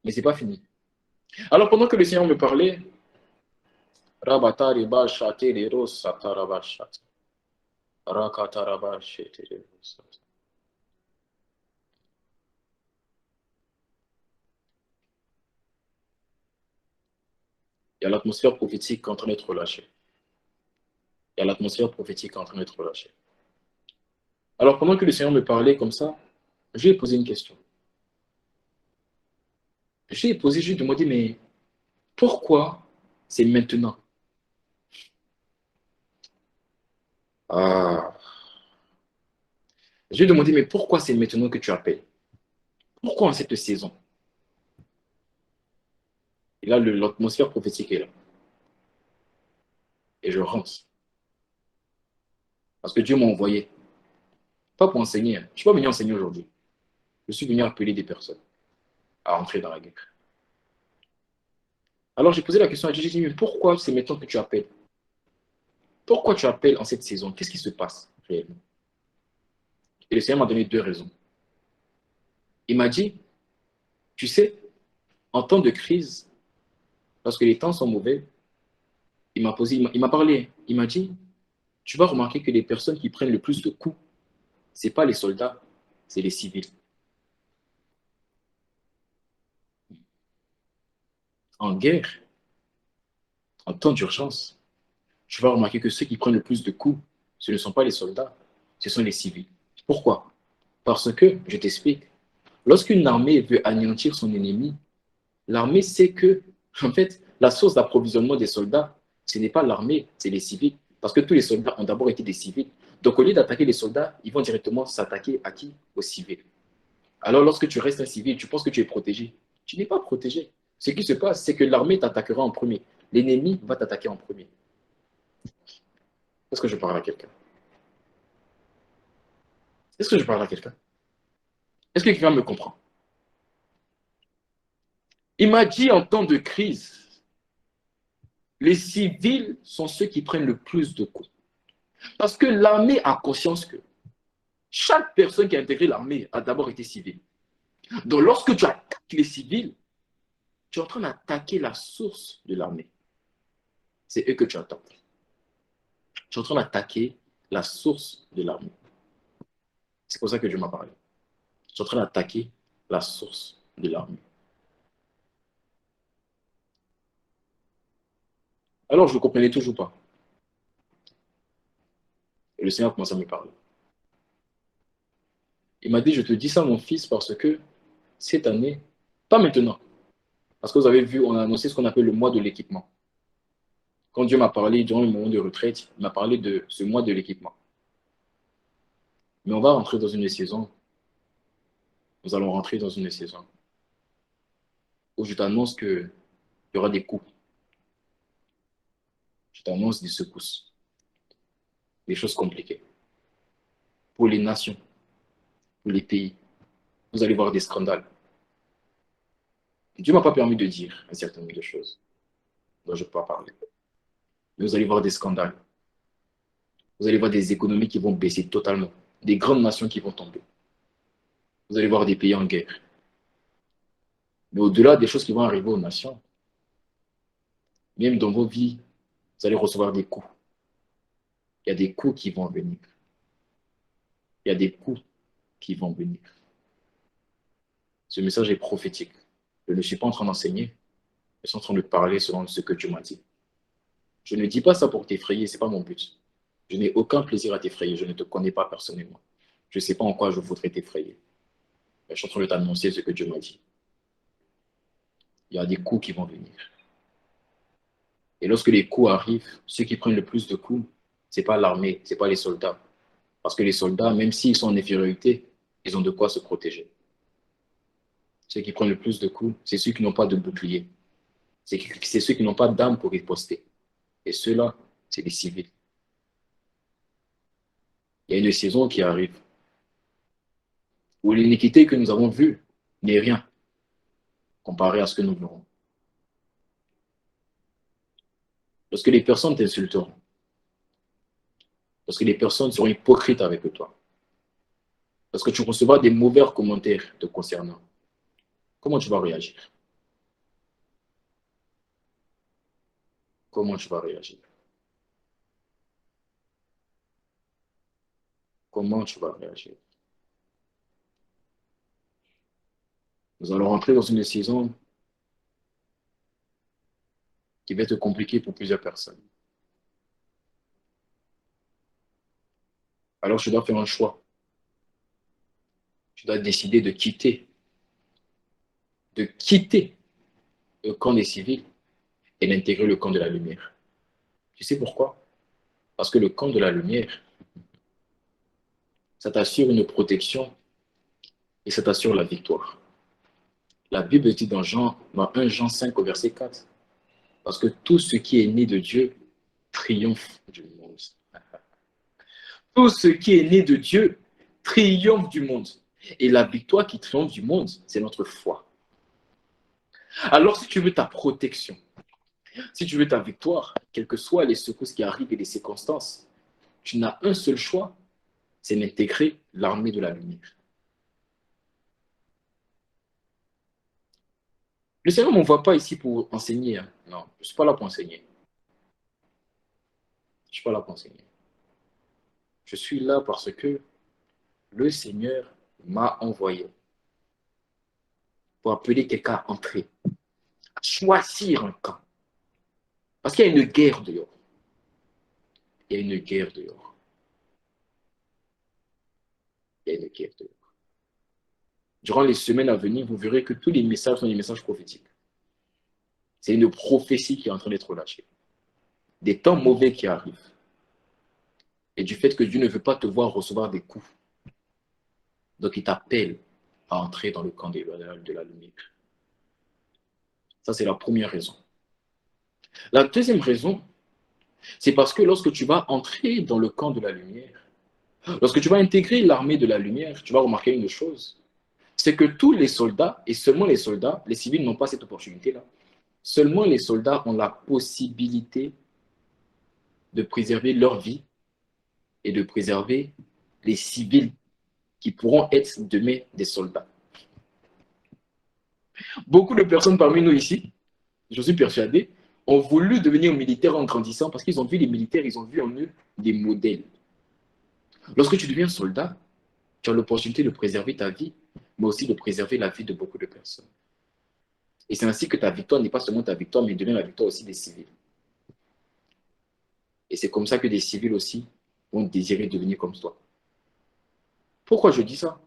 Mais ce n'est pas fini. Alors, pendant que le Seigneur me parlait, il y a l'atmosphère prophétique en train d'être relâchée. Il y a l'atmosphère prophétique en train d'être relâchée. Alors, pendant que le Seigneur me parlait comme ça, je lui ai posé une question. Je lui ai posé, je lui ai demandé, mais pourquoi c'est maintenant? Ah. Je lui ai demandé, mais pourquoi c'est maintenant que tu appelles? Pourquoi en cette saison? Et là, l'atmosphère prophétique est là. Et je rentre. Parce que Dieu m'a envoyé. Pas pour enseigner. Je ne suis pas venu enseigner aujourd'hui. Je suis venu appeler des personnes à entrer dans la guerre. Alors j'ai posé la question à Dieu, j'ai dit, mais pourquoi c'est maintenant que tu appelles? Pourquoi tu appelles en cette saison? Qu'est-ce qui se passe réellement? Et le Seigneur m'a donné deux raisons. Il m'a dit, tu sais, en temps de crise, lorsque les temps sont mauvais, il m'a parlé, il m'a dit, tu vas remarquer que les personnes qui prennent le plus de coups, ce n'est pas les soldats, c'est les civils. En guerre, en temps d'urgence, tu vas remarquer que ceux qui prennent le plus de coups, ce ne sont pas les soldats, ce sont les civils. Pourquoi? Parce que, je t'explique, lorsqu'une armée veut anéantir son ennemi, l'armée sait que, en fait, la source d'approvisionnement des soldats, ce n'est pas l'armée, c'est les civils. Parce que tous les soldats ont d'abord été des civils. Donc, au lieu d'attaquer les soldats, ils vont directement s'attaquer à qui? Aux civils. Alors, lorsque tu restes un civil, tu penses que tu es protégé. Tu n'es pas protégé. Ce qui se passe, c'est que l'armée t'attaquera en premier. L'ennemi va t'attaquer en premier. Est-ce que je parle à quelqu'un? Est-ce que je parle à quelqu'un? Est-ce que quelqu'un me comprend? Il m'a dit en temps de crise, les civils sont ceux qui prennent le plus de coups. Parce que l'armée a conscience que chaque personne qui a intégré l'armée a d'abord été civile. Donc lorsque tu attaques les civils, tu es en train d'attaquer la source de l'armée. C'est eux que tu attaques. Tu es en train d'attaquer la source de l'armée. C'est pour ça que Dieu m'a parlé. Tu es en train d'attaquer la source de l'armée. Alors je ne comprenais toujours pas. Et le Seigneur commence à me parler. Il m'a dit, je te dis ça, mon fils, parce que cette année, pas maintenant, parce que vous avez vu, on a annoncé ce qu'on appelle le mois de l'équipement. Quand Dieu m'a parlé durant le moment de retraite, il m'a parlé de ce mois de l'équipement. Mais on va rentrer dans une saison, nous allons rentrer dans une saison où je t'annonce qu'il y aura des coups, je t'annonce des secousses, des choses compliquées. Pour les nations, pour les pays, vous allez voir des scandales. Dieu ne m'a pas permis de dire un certain nombre de choses dont je ne peux pas parler. Mais vous allez voir des scandales. Vous allez voir des économies qui vont baisser totalement. Des grandes nations qui vont tomber. Vous allez voir des pays en guerre. Mais au-delà des choses qui vont arriver aux nations, même dans vos vies, vous allez recevoir des coups. Il y a des coups qui vont venir. Il y a des coups qui vont venir. Ce message est prophétique. Je ne suis pas en train d'enseigner. Je suis en train de parler selon ce que Dieu m'a dit. Je ne dis pas ça pour t'effrayer, ce n'est pas mon but. Je n'ai aucun plaisir à t'effrayer. Je ne te connais pas personnellement. Je ne sais pas en quoi je voudrais t'effrayer. Mais je suis en train de t'annoncer ce que Dieu m'a dit. Il y a des coups qui vont venir. Et lorsque les coups arrivent, ceux qui prennent le plus de coups, ce n'est pas l'armée, ce n'est pas les soldats. Parce que les soldats, même s'ils sont en infériorité, ils ont de quoi se protéger. Ceux qui prennent le plus de coups, c'est ceux qui n'ont pas de bouclier. C'est ceux qui n'ont pas d'armes pour riposter. Et ceux-là, c'est les civils. Il y a une saison qui arrive où l'iniquité que nous avons vue n'est rien comparé à ce que nous verrons. Lorsque les personnes t'insulteront, lorsque les personnes seront hypocrites avec toi, lorsque tu recevras des mauvais commentaires te concernant, comment tu vas réagir? Comment tu vas réagir? Comment tu vas réagir? Nous allons rentrer dans une saison qui va être compliquée pour plusieurs personnes. Alors tu dois faire un choix. Tu dois décider de quitter le camp des civils et d'intégrer le camp de la lumière. Tu sais pourquoi? Parce que le camp de la lumière, ça t'assure une protection et ça t'assure la victoire. La Bible dit dans 1 Jean 5 au verset 4, parce que tout ce qui est né de Dieu triomphe du monde. Tout ce qui est né de Dieu triomphe du monde. Et la victoire qui triomphe du monde, c'est notre foi. Alors si tu veux ta protection, si tu veux ta victoire, quelles que soient les secousses qui arrivent et les circonstances, tu n'as un seul choix, c'est d'intégrer l'armée de la lumière. Le Seigneur ne m'envoie pas ici pour enseigner. Hein. Non, je ne suis pas là pour enseigner. Je ne suis pas là pour enseigner. Je suis là parce que le Seigneur m'a envoyé pour appeler quelqu'un à entrer, à choisir un camp. Parce qu'il y a une guerre dehors. Il y a une guerre dehors. Il y a une guerre dehors. Durant les semaines à venir, vous verrez que tous les messages sont des messages prophétiques. C'est une prophétie qui est en train d'être relâchée. Des temps mauvais qui arrivent. Et du fait que Dieu ne veut pas te voir recevoir des coups. Donc il t'appelle à entrer dans le camp de la lumière. Ça, c'est la première raison. La deuxième raison, c'est parce que lorsque tu vas entrer dans le camp de la lumière, lorsque tu vas intégrer l'armée de la lumière, tu vas remarquer une chose, c'est que tous les soldats, et seulement les soldats, les civils n'ont pas cette opportunité-là, seulement les soldats ont la possibilité de préserver leur vie et de préserver les civils qui pourront être demain des soldats. Beaucoup de personnes parmi nous ici, je suis persuadé, ont voulu devenir militaires en grandissant parce qu'ils ont vu les militaires, ils ont vu en eux des modèles. Lorsque tu deviens soldat, tu as l'opportunité de préserver ta vie, mais aussi de préserver la vie de beaucoup de personnes. Et c'est ainsi que ta victoire n'est pas seulement ta victoire, mais devient la victoire aussi des civils. Et c'est comme ça que des civils aussi vont désirer devenir comme toi. Pourquoi je dis ça?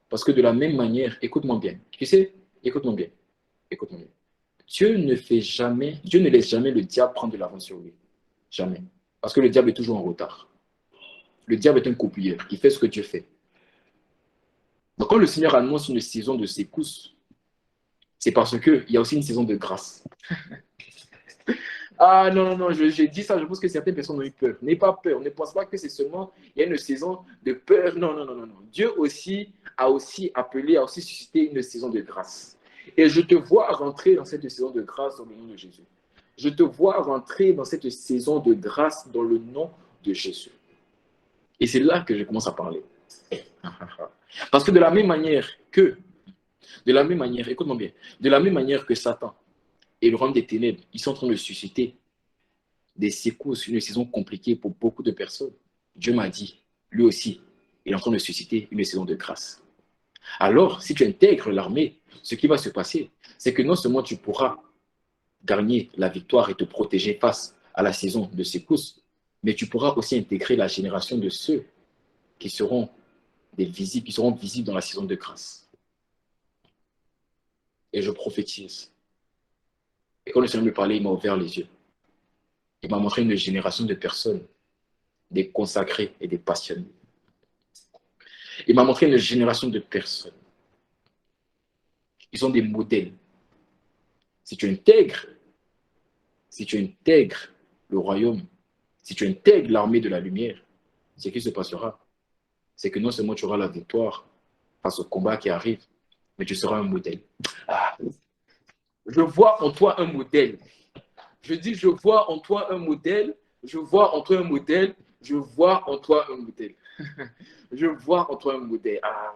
Parce que de la même manière, écoute-moi bien. Tu sais, écoute-moi bien. Écoute-moi bien. Dieu ne laisse jamais le diable prendre de l'avance sur lui. Jamais. Parce que le diable est toujours en retard. Le diable est un copieur. Il fait ce que Dieu fait. Donc, quand le Seigneur annonce une saison de secousses, c'est parce qu'il y a aussi une saison de grâce. Ah non, non, non, j'ai dit ça, je pense que certaines personnes ont eu peur. N'aie pas peur, ne pense pas que c'est seulement, il y a une saison de peur. Non, non, non, non, non. Dieu aussi a aussi appelé, a aussi suscité une saison de grâce. Et je te vois rentrer dans cette saison de grâce dans le nom de Jésus. Je te vois rentrer dans cette saison de grâce dans le nom de Jésus. Et c'est là que je commence à parler. Parce que de la même manière, écoute-moi bien, de la même manière que Satan et le royaume des ténèbres, ils sont en train de susciter des secousses, une saison compliquée pour beaucoup de personnes. Dieu m'a dit, lui aussi, il est en train de susciter une saison de grâce. Alors, si tu intègres l'armée, ce qui va se passer, c'est que non seulement tu pourras gagner la victoire et te protéger face à la saison de secousses, mais tu pourras aussi intégrer la génération de ceux qui seront visibles dans la saison de grâce. Et je prophétise. Et quand le Seigneur me parlait, il m'a ouvert les yeux. Il m'a montré une génération de personnes, des consacrés et des passionnés. Il m'a montré une génération de personnes. Ils sont des modèles. Si tu intègres le royaume, si tu intègres l'armée de la lumière, ce qui se passera, c'est que non seulement tu auras la victoire face au combat qui arrive, mais tu seras un modèle. Ah, je vois en toi un modèle. Je dis, je vois en toi un modèle, je vois en toi un modèle, je vois en toi un modèle. Je vois en toi un modèle. Ah,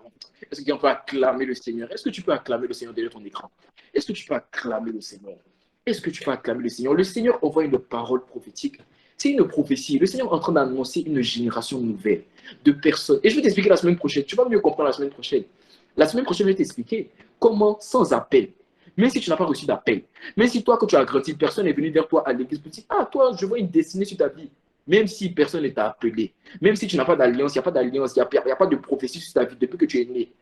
est-ce que tu peux acclamer le Seigneur? Est-ce que tu peux acclamer le Seigneur derrière ton écran? Est-ce que tu peux acclamer le Seigneur? Est-ce que tu peux acclamer le Seigneur? Le Seigneur envoie une parole prophétique. C'est une prophétie. Le Seigneur est en train d'annoncer une génération nouvelle de personnes. Et je vais t'expliquer la semaine prochaine. Tu vas mieux comprendre la semaine prochaine. La semaine prochaine, je vais t'expliquer comment, sans appel, même si tu n'as pas reçu d'appel, même si toi, quand tu as grandi, personne n'est venu vers toi à l'église pour dire, ah, toi, je vois une destinée sur ta vie. Même si personne ne t'a appelé, même si tu n'as pas d'alliance, il n'y a pas d'alliance, il n'y a pas de prophétie sur ta vie depuis que tu es né.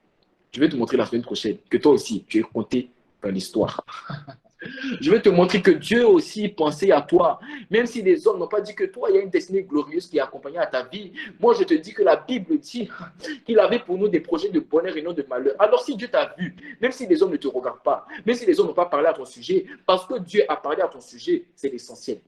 Je vais te montrer la semaine prochaine que toi aussi, tu es compté dans l'histoire. Je vais te montrer que Dieu aussi pensait à toi. Même si les hommes n'ont pas dit que toi, il y a une destinée glorieuse qui est accompagnée à ta vie. Moi, je te dis que la Bible dit qu'il avait pour nous des projets de bonheur et non de malheur. Alors, si Dieu t'a vu, même si les hommes ne te regardent pas, même si les hommes n'ont pas parlé à ton sujet, parce que Dieu a parlé à ton sujet, c'est l'essentiel.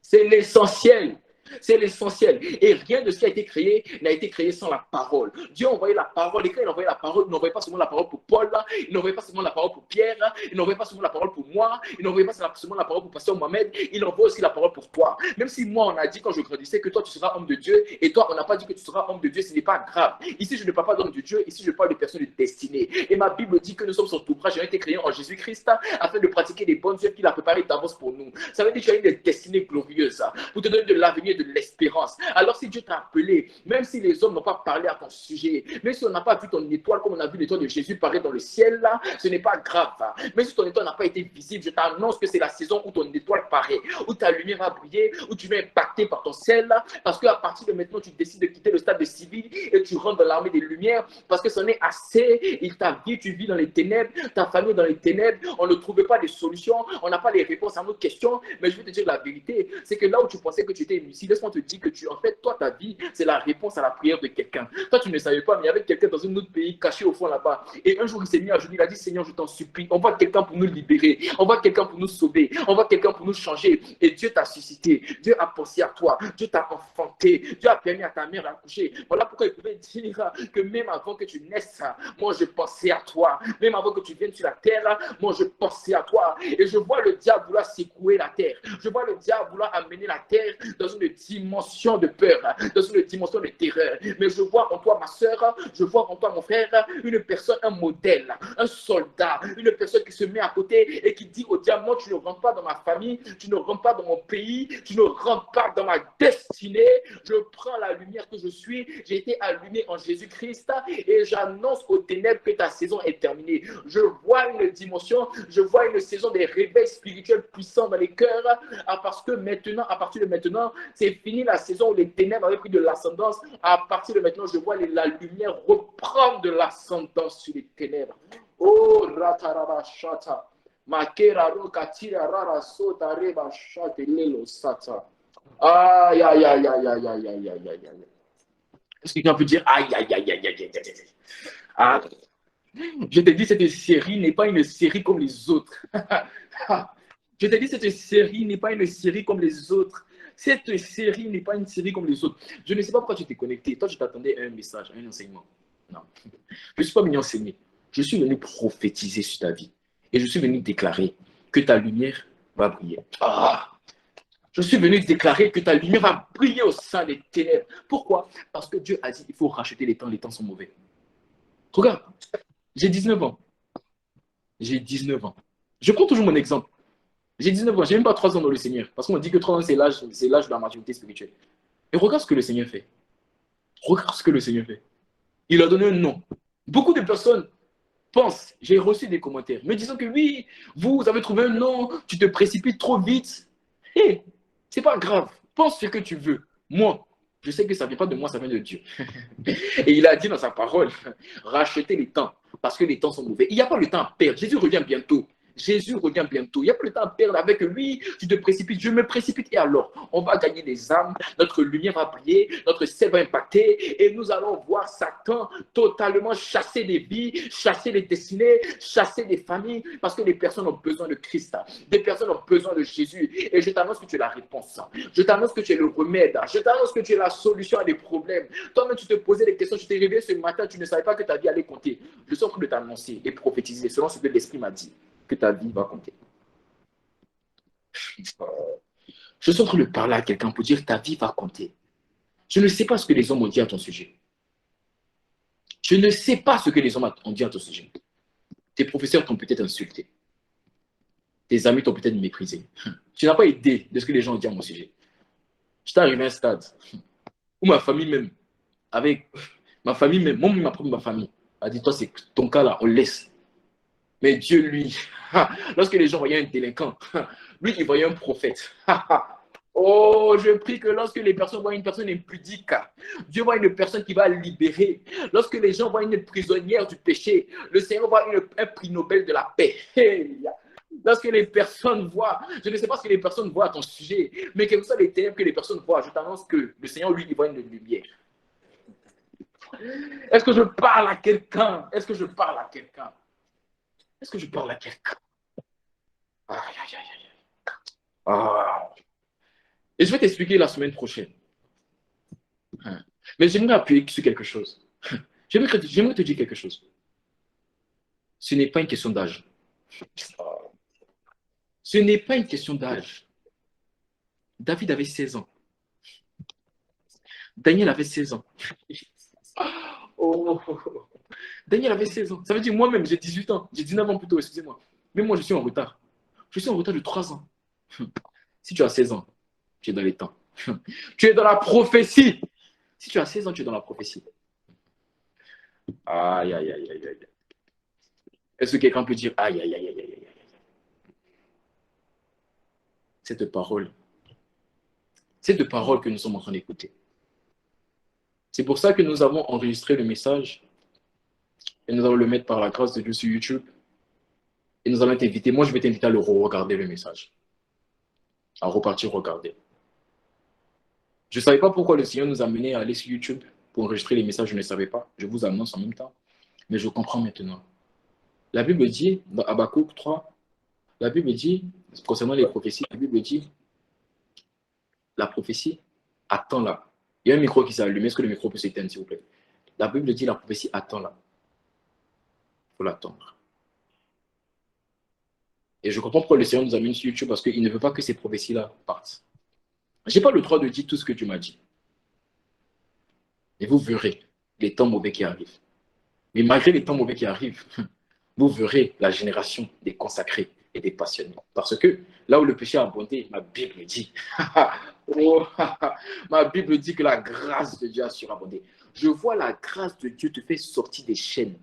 C'est l'essentiel. C'est l'essentiel. Et rien de ce qui a été créé n'a été créé sans la parole. Dieu a envoyé la parole. Et quand il a envoyé la parole, il n'envoyait pas seulement la parole pour Paul, il n'envoyait pas seulement la parole pour Pierre, il n'envoyait pas seulement la parole pour moi, il n'envoyait pas seulement la parole pour Pasteur Mohamed, il envoie aussi la parole pour toi. Même si moi, on a dit quand je grandissais que toi, tu seras homme de Dieu, et toi, on n'a pas dit que tu seras homme de Dieu, ce n'est pas grave. Ici, je ne parle pas d'homme de Dieu, ici, je parle de personnes de destinée. Et ma Bible dit que nous sommes son ouvrage, j'ai été créés en Jésus-Christ afin de pratiquer les bonnes œuvres qu'il a préparées d'avance pour nous. Ça veut dire que tu as une destinée glorieuse pour te donner de l'avenir et de l'espérance. Alors si Dieu t'a appelé, même si les hommes n'ont pas parlé à ton sujet, même si on n'a pas vu ton étoile comme on a vu l'étoile de Jésus paraître dans le ciel, là, ce n'est pas grave. Même si ton étoile n'a pas été visible, je t'annonce que c'est la saison où ton étoile paraît, où ta lumière va briller, où tu vas impacter par ton ciel, parce qu'à partir de maintenant, tu décides de quitter le stade de civil et tu rentres dans l'armée des lumières, parce que c'en est assez. Il t'a vie, tu vis dans les ténèbres, ta famille dans les ténèbres, on ne trouvait pas de solutions, on n'a pas les réponses à nos questions, mais je vais te dire la vérité, c'est que là où tu pensais que tu étais ici, laisse-moi te dire que en fait, toi, ta vie, c'est la réponse à la prière de quelqu'un. Toi, tu ne savais pas, mais il y avait quelqu'un dans un autre pays caché au fond là-bas. Et un jour, il s'est mis à genoux, il a dit, Seigneur, je t'en supplie, on voit quelqu'un pour nous libérer, on voit quelqu'un pour nous sauver, on voit quelqu'un pour nous changer. Et Dieu t'a suscité, Dieu a pensé à toi, Dieu t'a enfanté, Dieu a permis à ta mère d'accoucher. Voilà pourquoi il pouvait dire que même avant que tu naisses, moi, je pensais à toi. Même avant que tu viennes sur la terre, moi, je pensais à toi. Et je vois le diable vouloir secouer la terre. Je vois le diable vouloir amener la terre dans une dimension de peur, dans une dimension de terreur. Mais je vois en toi, ma soeur, je vois en toi, mon frère, une personne, un modèle, un soldat, une personne qui se met à côté et qui dit au diable, moi, tu ne rentres pas dans ma famille, tu ne rentres pas dans mon pays, tu ne rentres pas dans ma destinée. Je prends la lumière que je suis, j'ai été allumé en Jésus-Christ et j'annonce aux ténèbres que ta saison est terminée. Je vois une dimension, je vois une saison des réveils spirituels puissants dans les cœurs, parce que maintenant, à partir de maintenant, c'est fini la saison où les ténèbres avaient pris de l'ascendance. À partir de maintenant, je vois la lumière reprendre de l'ascendance sur les ténèbres. Oh, Ratarabashata. Makeraro katira rara sota reba chatelelo sata. Aïe, aïe, aïe, aïe, aïe, aïe, aïe, aïe, aïe, aïe. Est-ce que quelqu'un peut dire aïe, aïe, aïe, aïe, aïe, aïe, aïe. Ah, je te dis, cette série n'est pas une série comme les autres. Je te dis, cette série n'est pas une série comme les autres. Cette série n'est pas une série comme les autres. Je ne sais pas pourquoi tu t'es connecté. Toi, je t'attendais à un message, à un enseignement. Non. Je ne suis pas venu enseigner. Je suis venu prophétiser sur ta vie. Et je suis venu déclarer que ta lumière va briller. Ah! Je suis venu déclarer que ta lumière va briller au sein des ténèbres. Pourquoi? Parce que Dieu a dit qu'il faut racheter les temps sont mauvais. Regarde, j'ai 19 ans. J'ai 19 ans. Je prends toujours mon exemple. J'ai 19 ans, j'ai même pas 3 ans dans le Seigneur. Parce qu'on dit que 3 ans, c'est l'âge de la maturité spirituelle. Et regarde ce que le Seigneur fait. Regarde ce que le Seigneur fait. Il a donné un nom. Beaucoup de personnes pensent, j'ai reçu des commentaires, me disant que oui, vous avez trouvé un nom, tu te précipites trop vite. Hé, c'est pas grave. Pense ce que tu veux. Moi, je sais que ça ne vient pas de moi, ça vient de Dieu. Et il a dit dans sa parole, rachetez les temps, parce que les temps sont mauvais. Il n'y a pas le temps à perdre. Jésus revient bientôt. Jésus revient bientôt. Il n'y a pas le temps à perdre avec lui. Tu te précipites, je me précipite. Et alors, on va gagner des âmes. Notre lumière va briller. Notre ciel va impacter. Et nous allons voir Satan totalement chasser des vies, chasser des destinées, chasser des familles. Parce que les personnes ont besoin de Christ. Des personnes ont besoin de Jésus. Et je t'annonce que tu es la réponse. Je t'annonce que tu es le remède. Je t'annonce que tu es la solution à des problèmes. Toi-même, tu te posais des questions. Tu t'es réveillé ce matin. Tu ne savais pas que ta vie allait compter. Je suis en train de t'annoncer et prophétiser selon ce que l'Esprit m'a dit, que ta vie va compter. Je suis en train de parler à quelqu'un pour dire que ta vie va compter. Je ne sais pas ce que les hommes ont dit à ton sujet. Je ne sais pas ce que les hommes ont dit à ton sujet. Tes professeurs t'ont peut-être insulté. Tes amis t'ont peut-être méprisé. Tu n'as pas idée de ce que les gens ont dit à mon sujet. Je suis arrivé à un stade où ma famille même, ma propre famille, a dit, toi, c'est ton cas là, on laisse. Mais Dieu, lui, lorsque les gens voyaient un délinquant, lui, il voyait un prophète. Oh, je prie que lorsque les personnes voient une personne impudique, Dieu voit une personne qui va libérer. Lorsque les gens voient une prisonnière du péché, le Seigneur voit un prix Nobel de la paix. Lorsque les personnes voient, je ne sais pas ce que les personnes voient à ton sujet, mais quelles sont les ténèbres que les personnes voient, je t'annonce que le Seigneur, lui, il voit une lumière. Est-ce que je parle à quelqu'un? Est-ce que je parle à quelqu'un? Est-ce que je parle à quelqu'un? Aïe, aïe, aïe, aïe. Ah. Et je vais t'expliquer la semaine prochaine. Mais j'aimerais appuyer sur quelque chose. J'aimerais te dire quelque chose. Ce n'est pas une question d'âge. Ce n'est pas une question d'âge. David avait 16 ans. Daniel avait 16 ans. Oh. Daniel avait 16 ans. Ça veut dire moi-même, j'ai 18 ans. J'ai 19 ans plutôt, excusez-moi. Mais moi, je suis en retard. Je suis en retard de 3 ans. Si tu as 16 ans, tu es dans les temps. Tu es dans la prophétie. Si tu as 16 ans, tu es dans la prophétie. Aïe, aïe, aïe, aïe, aïe. Est-ce que quelqu'un peut dire aïe, aïe, aïe, aïe, aïe, aïe. Cette parole que nous sommes en train d'écouter. C'est pour ça que nous avons enregistré le message et nous allons le mettre par la grâce de Dieu sur YouTube. Et nous allons t'inviter. Moi, je vais t'inviter à le regarder le message. À repartir regarder. Je ne savais pas pourquoi le Seigneur nous a menés à aller sur YouTube pour enregistrer les messages. Je ne savais pas. Je vous annonce en même temps. Mais je comprends maintenant. La Bible dit, dans Habakkuk 3, la Bible dit, concernant les prophéties, la Bible dit, la prophétie, attends-la. Il y a un micro qui s'est allumé. Est-ce que le micro peut s'éteindre, s'il vous plaît? La Bible dit, la prophétie, attends-la. Il faut l'attendre. Et je comprends pourquoi le Seigneur nous a mis sur YouTube, parce qu'il ne veut pas que ces prophéties-là partent. Je n'ai pas le droit de dire tout ce que tu m'as dit. Et vous verrez les temps mauvais qui arrivent. Mais malgré les temps mauvais qui arrivent, vous verrez la génération des consacrés et des passionnés. Parce que là où le péché a abondé, ma Bible dit, ma Bible dit que la grâce de Dieu a surabondé. Je vois la grâce de Dieu te fait sortir des chaînes.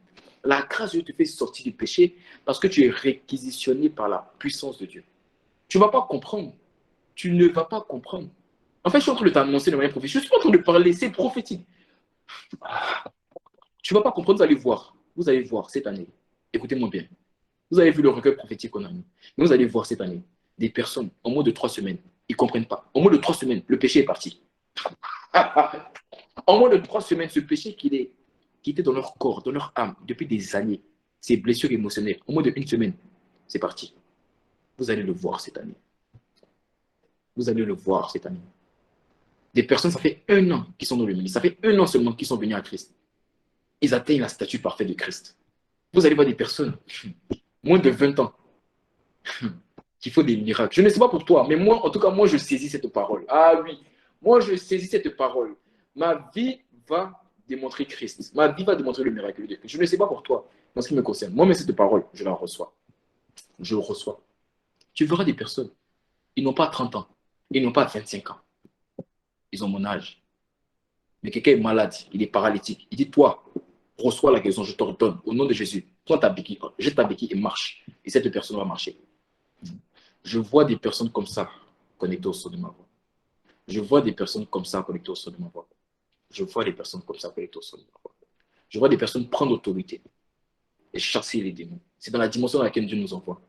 La grâce de Dieu te fait sortir du péché parce que tu es réquisitionné par la puissance de Dieu. Tu ne vas pas comprendre. Tu ne vas pas comprendre. En fait, je suis en train de t'annoncer de manière prophétique. Je suis en train de parler, c'est prophétique. Tu ne vas pas comprendre, vous allez voir. Vous allez voir cette année. Écoutez-moi bien. Vous avez vu le recueil prophétique qu'on a mis. Mais vous allez voir cette année, des personnes, en moins de 3 semaines, ils ne comprennent pas. En moins de 3 semaines, le péché est parti. En moins de 3 semaines, ce péché qui était dans leur corps, dans leur âme, depuis des années, ces blessures émotionnelles, en moins d'une semaine, c'est parti. Vous allez le voir cette année. Vous allez le voir cette année. Des personnes, ça fait 1 an qu'ils sont dans le ministère. Ça fait 1 an seulement qu'ils sont venus à Christ. Ils atteignent la statue parfaite de Christ. Vous allez voir des personnes, moins de 20 ans, qui font des miracles. Je ne sais pas pour toi, mais moi, en tout cas, moi, je saisis cette parole. Ah oui, moi, je saisis cette parole. Ma vie va démontrer Christ. Ma vie va démontrer le miracle de Christ. Je ne sais pas pour toi, en ce qui me concerne. Moi, mais cette parole, je la reçois. Je le reçois. Tu verras des personnes, ils n'ont pas 30 ans, ils n'ont pas 25 ans. Ils ont mon âge. Mais quelqu'un est malade, il est paralytique. Il dit, toi, reçois la guérison, je t'ordonne, au nom de Jésus. Prends ta béquille, jette ta béquille et marche. Et cette personne va marcher. Je vois des personnes comme ça connectées au son de ma voix. Je vois des personnes comme ça connectées au son de ma voix. Je vois des personnes comme ça connectées au son de ma voix. Je vois des personnes prendre autorité et chasser les démons. C'est dans la dimension dans laquelle Dieu nous envoie.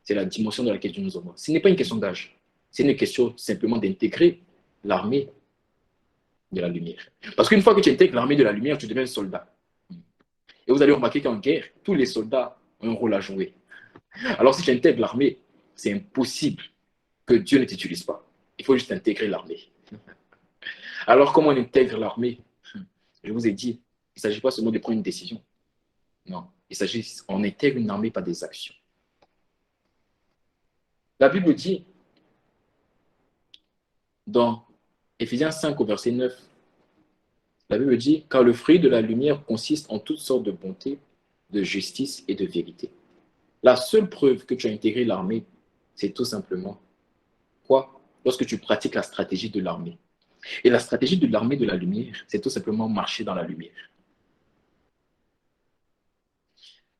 C'est la dimension dans laquelle Dieu nous envoie. Ce n'est pas une question d'âge. C'est une question simplement d'intégrer l'armée de la lumière. Parce qu'une fois que tu intègres l'armée de la lumière, tu deviens un soldat. Et vous allez remarquer qu'en guerre, tous les soldats ont un rôle à jouer. Alors si tu intègres l'armée, c'est impossible que Dieu ne t'utilise pas. Il faut juste intégrer l'armée. Alors comment on intègre l'armée? Je vous ai dit, il ne s'agit pas seulement de prendre une décision. Non, il s'agit, on intègre une armée par des actions. La Bible dit, dans Éphésiens 5 au verset 9, la Bible dit, car le fruit de la lumière consiste en toutes sortes de bonté, de justice et de vérité. La seule preuve que tu as intégré l'armée, c'est tout simplement quoi? Lorsque tu pratiques la stratégie de l'armée. Et la stratégie de l'armée de la lumière, c'est tout simplement marcher dans la lumière.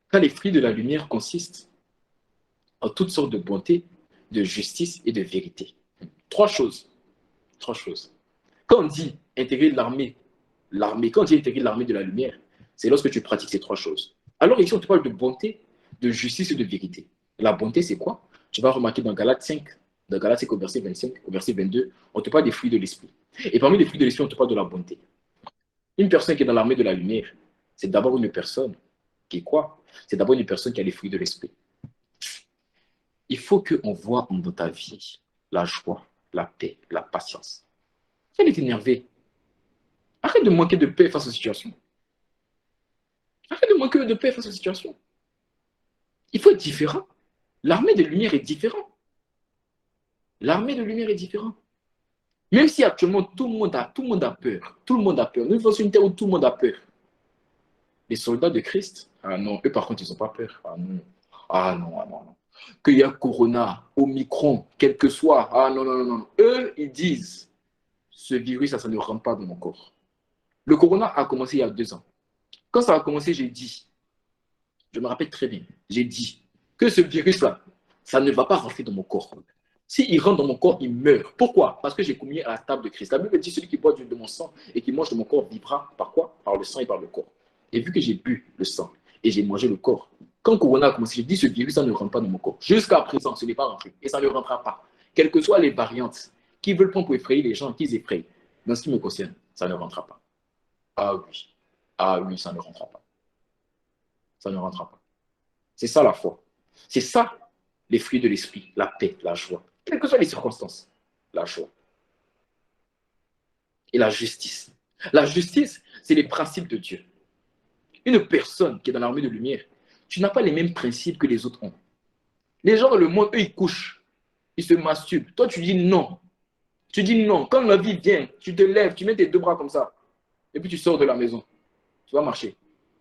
Car les fruits de la lumière consistent en toutes sortes de bonté, de justice et de vérité. Trois choses. Trois choses. Quand on dit intégrer quand on dit intégrer l'armée de la lumière, c'est lorsque tu pratiques ces trois choses. Alors ici, on te parle de bonté, de justice et de vérité. La bonté, c'est quoi? Tu vas remarquer dans Galates 5, dans Galates 5 au verset 25, au verset 22, on te parle des fruits de l'esprit. Et parmi les fruits de l'esprit, on te parle de la bonté. Une personne qui est dans l'armée de la lumière, c'est d'abord une personne qui est quoi? C'est d'abord une personne qui a les fruits de l'esprit. Il faut qu'on voit dans ta vie la joie, la paix, la patience. Elle est énervée. Arrête de manquer de paix face aux situations. Arrête de manquer de paix face aux situations. Il faut être différent. L'armée de lumière est différente. L'armée de lumière est différente. Même si actuellement tout le monde a peur. Tout le monde a peur. Nous vivons sur une terre où tout le monde a peur. Les soldats de Christ, ah non, eux par contre, ils n'ont pas peur. Ah non, ah non, ah non, non. Qu'il y a Corona, Omicron, quel que soit, ah non, non, non, non. Eux, ils disent, ce virus, ça ne rentre pas dans mon corps. Le Corona a commencé il y a 2 ans. Quand ça a commencé, j'ai dit, je me rappelle très bien, j'ai dit que ce virus-là, ça ne va pas rentrer dans mon corps. S'il rentre dans mon corps, il meurt. Pourquoi? Parce que j'ai communié à la table de Christ. La Bible dit, celui qui boit de mon sang et qui mange de mon corps vivra par quoi? Par le sang et par le corps. Et vu que j'ai bu le sang et j'ai mangé le corps, quand Corona a commencé, j'ai dit, ce virus, ça ne rentre pas dans mon corps. Jusqu'à présent, ce n'est pas rentré. Et ça ne rentrera pas. Quelles que soient les variantes qui veulent prendre pour effrayer les gens, qu'ils effrayent. Dans ce qui me concerne, ça ne rentrera pas. Ah oui. Ah oui, ça ne rentrera pas. Ça ne rentrera pas. C'est ça la foi. C'est ça les fruits de l'esprit, la paix, la joie. Quelles que soient les circonstances, la joie. Et la justice. La justice, c'est les principes de Dieu. Une personne qui est dans l'armée de lumière, tu n'as pas les mêmes principes que les autres ont. Les gens dans le monde, eux, ils couchent, ils se masturbent. Toi, tu dis non. Tu dis non. Quand la vie vient, tu te lèves, tu mets tes deux bras comme ça, et puis tu sors de la maison. Tu vas marcher.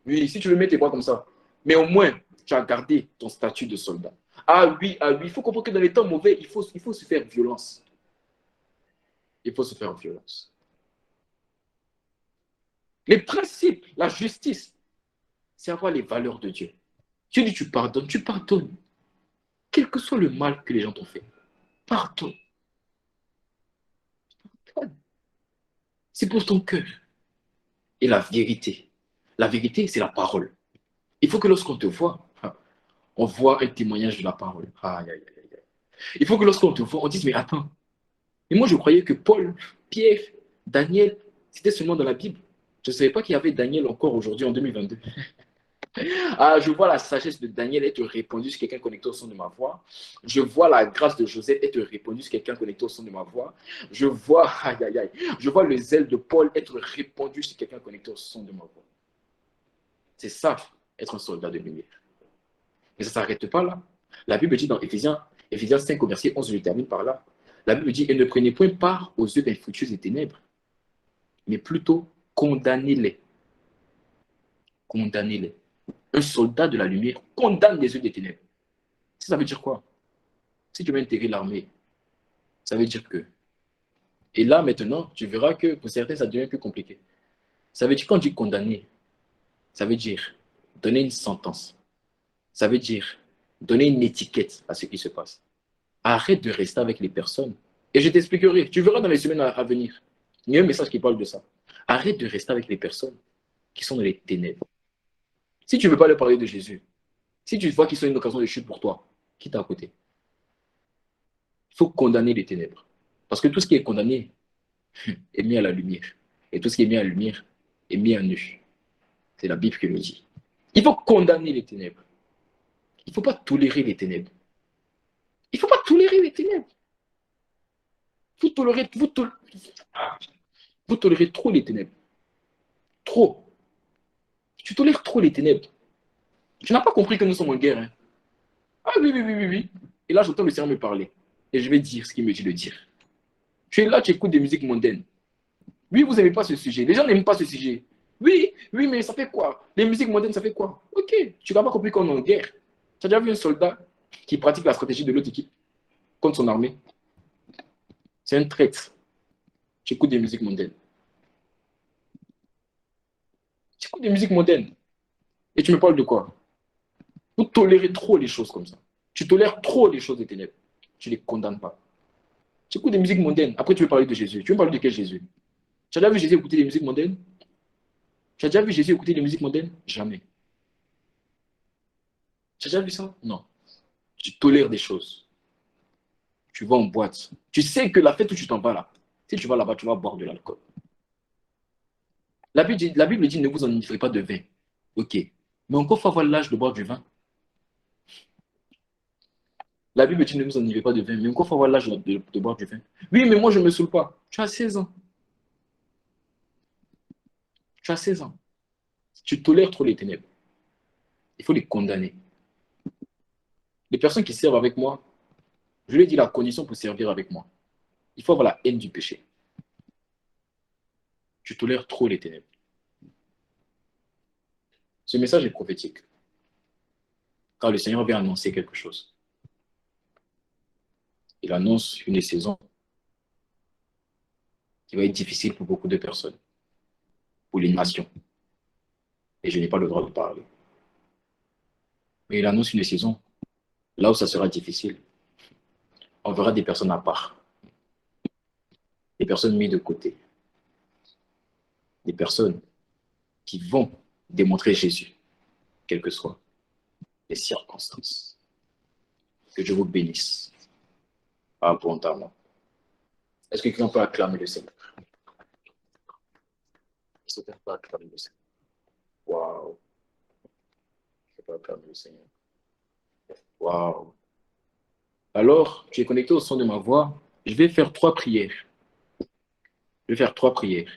Oui, si tu veux mettre tes bras comme ça. Mais au moins, tu as gardé ton statut de soldat. Ah oui, il faut comprendre que dans les temps mauvais, il faut se faire violence. Il faut se faire violence. Les principes, la justice, c'est avoir les valeurs de Dieu. Dieu dit tu pardonnes, tu pardonnes. Quel que soit le mal que les gens t'ont fait. Pardonne. C'est pour ton cœur. Et la vérité. La vérité, c'est la parole. Il faut que lorsqu'on te voit, On voit un témoignage de la parole. Aïe, aïe, aïe, aïe. Il faut que lorsqu'on te voit, on dise, mais attends. Et moi, je croyais que Paul, Pierre, Daniel, c'était seulement dans la Bible. Je ne savais pas qu'il y avait Daniel encore aujourd'hui en 2022. Ah, je vois la sagesse de Daniel être répandue sur quelqu'un connecté au son de ma voix. Je vois la grâce de Joseph être répandue sur quelqu'un connecté au son de ma voix. Je vois, aïe, aïe, aïe. Je vois le zèle de Paul être répandu sur quelqu'un connecté au son de ma voix. C'est ça, être un soldat de lumière. Mais ça ne s'arrête pas là. La Bible dit dans Éphésiens 5, au verset 11, je termine par là. La Bible dit, et ne prenez point part aux œuvres infructueuses des ténèbres, mais plutôt condamnez-les. Condamnez-les. Un soldat de la lumière condamne les œuvres des ténèbres. Ça veut dire quoi? Si tu veux intégrer l'armée, ça veut dire que. Et là, maintenant, tu verras que pour certains, ça devient plus compliqué. Ça veut dire, quand on dit condamner, ça veut dire donner une sentence. Ça veut dire donner une étiquette à ce qui se passe. Arrête de rester avec les personnes. Et je t'expliquerai. Tu verras dans les semaines à venir. Il y a un message qui parle de ça. Arrête de rester avec les personnes qui sont dans les ténèbres. Si tu ne veux pas leur parler de Jésus, si tu vois qu'ils sont une occasion de chute pour toi, quitte à côté. Il faut condamner les ténèbres. Parce que tout ce qui est condamné est mis à la lumière. Et tout ce qui est mis à la lumière est mis à nu. C'est la Bible qui le dit. Il faut condamner les ténèbres. Il ne faut pas tolérer les ténèbres. Il ne faut pas tolérer les ténèbres. Vous tolérez trop les ténèbres. Trop. Tu tolères trop les ténèbres. Tu n'as pas compris que nous sommes en guerre. Hein? Ah oui, oui, oui, oui, oui. Et là, j'entends le Seigneur me parler. Et je vais dire ce qu'il me dit de dire. Tu es là, tu écoutes des musiques mondaines. Oui, vous n'aimez pas ce sujet. Les gens n'aiment pas ce sujet. Oui, oui, mais ça fait quoi? Les musiques mondaines, ça fait quoi? Ok, tu n'as pas compris qu'on est en guerre. Tu as déjà vu un soldat qui pratique la stratégie de l'autre équipe contre son armée? C'est un traître. Tu écoutes des musiques mondaines. Tu écoutes des musiques mondaines. Et tu me parles de quoi? Vous tolérez trop les choses comme ça. Tu tolères trop les choses des ténèbres. Tu ne les condamnes pas. Tu écoutes des musiques mondaines. Après, tu veux parler de Jésus. Tu veux parler de quel Jésus? Tu as déjà vu Jésus écouter des musiques mondaines? Tu as déjà vu Jésus écouter des musiques mondaines? Jamais. Tu as déjà vu ça? Non. Tu tolères des choses. Tu vas en boîte. Tu sais que la fête où tu t'en vas là, si tu vas là-bas, tu vas boire de l'alcool. La Bible dit ne vous enivrez pas de vin. Ok. Mais encore, il faut avoir l'âge de boire du vin. La Bible dit ne vous enivrez pas de vin. Mais encore, il faut avoir l'âge de boire du vin. Oui, mais moi, je ne me saoule pas. Tu as 16 ans. Tu as 16 ans. Tu tolères trop les ténèbres. Il faut les condamner. Les personnes qui servent avec moi, je lui ai dit la condition pour servir avec moi. Il faut avoir la haine du péché. Tu tolères trop les ténèbres. Ce message est prophétique. Car le Seigneur vient annoncer quelque chose. Il annonce une saison qui va être difficile pour beaucoup de personnes, pour les nations. Et je n'ai pas le droit de parler. Mais il annonce une saison là où ça sera difficile. On verra des personnes à part, des personnes mises de côté, des personnes qui vont démontrer Jésus, quelles que soient les circonstances. Que Dieu vous bénisse abondamment. Est-ce que quelqu'un peut acclamer le Seigneur? Est-ce que quelqu'un peut acclamer le Seigneur? Waouh! Je peux acclamer le Seigneur. Waouh! Alors, tu es connecté au son de ma voix. Je vais faire 3 prières. Je vais faire 3 prières.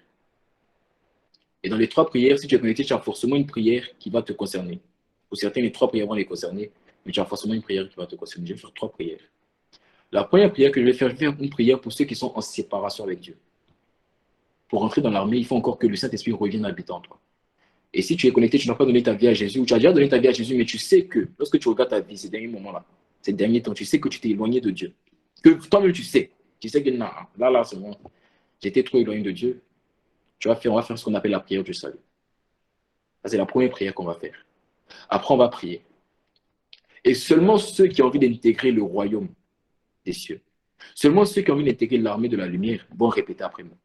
Et dans les 3 prières, si tu es connecté, tu as forcément une prière qui va te concerner. Pour certains, les 3 prières vont les concerner, mais tu as forcément une prière qui va te concerner. Je vais faire 3 prières. La première prière que je vais faire une prière pour ceux qui sont en séparation avec Dieu. Pour rentrer dans l'armée, il faut encore que le Saint-Esprit revienne habiter en toi. Et si tu es connecté, tu n'as pas donné ta vie à Jésus, ou tu as déjà donné ta vie à Jésus, mais tu sais que lorsque tu regardes ta vie, ces derniers moments-là, ces derniers temps, tu sais que tu t'es éloigné de Dieu. Que toi-même, tu sais que non, là, c'est bon. J'étais trop éloigné de Dieu. On va faire ce qu'on appelle la prière du salut. Ça, c'est la première prière qu'on va faire. Après, on va prier. Et seulement ceux qui ont envie d'intégrer le royaume des cieux, seulement ceux qui ont envie d'intégrer l'armée de la lumière vont répéter après moi.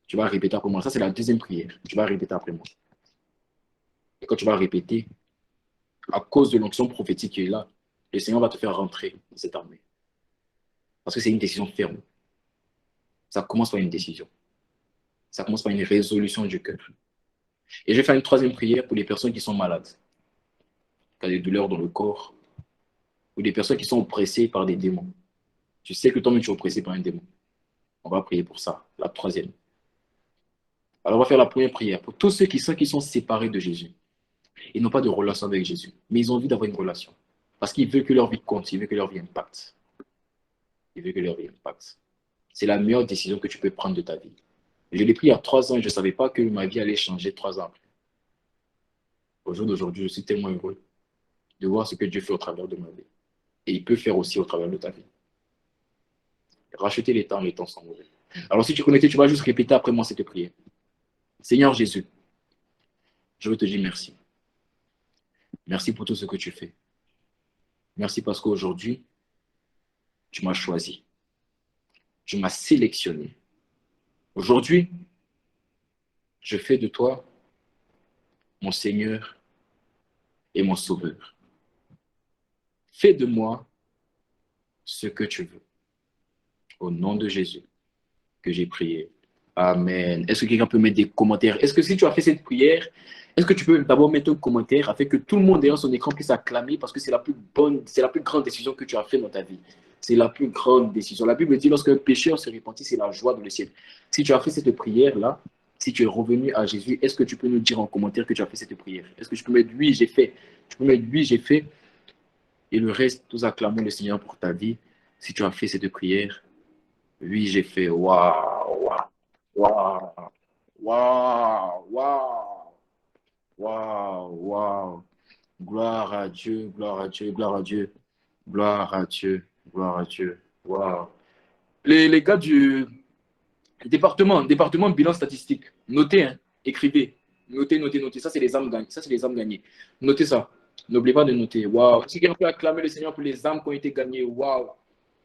Tu vas répéter après moi. Ça, c'est la deuxième prière. Tu vas répéter après moi. Et quand tu vas répéter, à cause de l'onction prophétique qui est là, le Seigneur va te faire rentrer dans cette armée. Parce que c'est une décision ferme. Ça commence par une décision. Ça commence par une résolution du cœur. Et je vais faire une troisième prière pour les personnes qui sont malades, qui ont des douleurs dans le corps, ou des personnes qui sont oppressées par des démons. Tu sais que toi-même tu es oppressé par un démon. On va prier pour ça, la troisième. Alors on va faire la première prière pour tous ceux qui sont séparés de Jésus. Ils n'ont pas de relation avec Jésus, mais ils ont envie d'avoir une relation. Parce qu'ils veulent que leur vie compte, ils veulent que leur vie impacte. Ils veulent que leur vie impacte. C'est la meilleure décision que tu peux prendre de ta vie. Je l'ai pris il y a 3 ans et je ne savais pas que ma vie allait changer 3 ans après. Au jour d'aujourd'hui, je suis tellement heureux de voir ce que Dieu fait au travers de ma vie. Et il peut faire aussi au travers de ta vie. Racheter les temps sont mauvais. Alors si tu es connecté, tu vas juste répéter après moi cette prière. Seigneur Jésus, je veux te dire merci. Merci pour tout ce que tu fais. Merci parce qu'aujourd'hui, tu m'as choisi. Tu m'as sélectionné. Aujourd'hui, je fais de toi mon Seigneur et mon Sauveur. Fais de moi ce que tu veux. Au nom de Jésus que j'ai prié. Amen. Est-ce que quelqu'un peut mettre des commentaires? Est-ce que si tu as fait cette prière, est-ce que tu peux d'abord mettre un commentaire afin que tout le monde derrière son écran puisse acclamer parce que c'est la plus grande décision que tu as faite dans ta vie. C'est la plus grande décision. La Bible dit lorsqu'un pécheur se repentit, c'est la joie dans le ciel. Si tu as fait cette prière-là, si tu es revenu à Jésus, est-ce que tu peux nous dire en commentaire que tu as fait cette prière? Est-ce que tu peux mettre oui, j'ai fait? Tu peux mettre oui, j'ai fait. Et le reste, nous acclamons le Seigneur pour ta vie. Si tu as fait cette prière, oui, j'ai fait. Waouh, waouh, waouh, waouh, waouh, waouh, waouh. Gloire à Dieu, gloire à Dieu, gloire à Dieu, gloire à Dieu, gloire à Dieu. Waouh. Les gars du département bilan statistique, notez, hein, écrivez. Notez, notez, notez. Ça, c'est les âmes gagnées. Ça, c'est les âmes gagnées. Notez ça. N'oubliez pas de noter. Waouh. Si quelqu'un peut acclamer le Seigneur pour les âmes qui ont été gagnées. Waouh.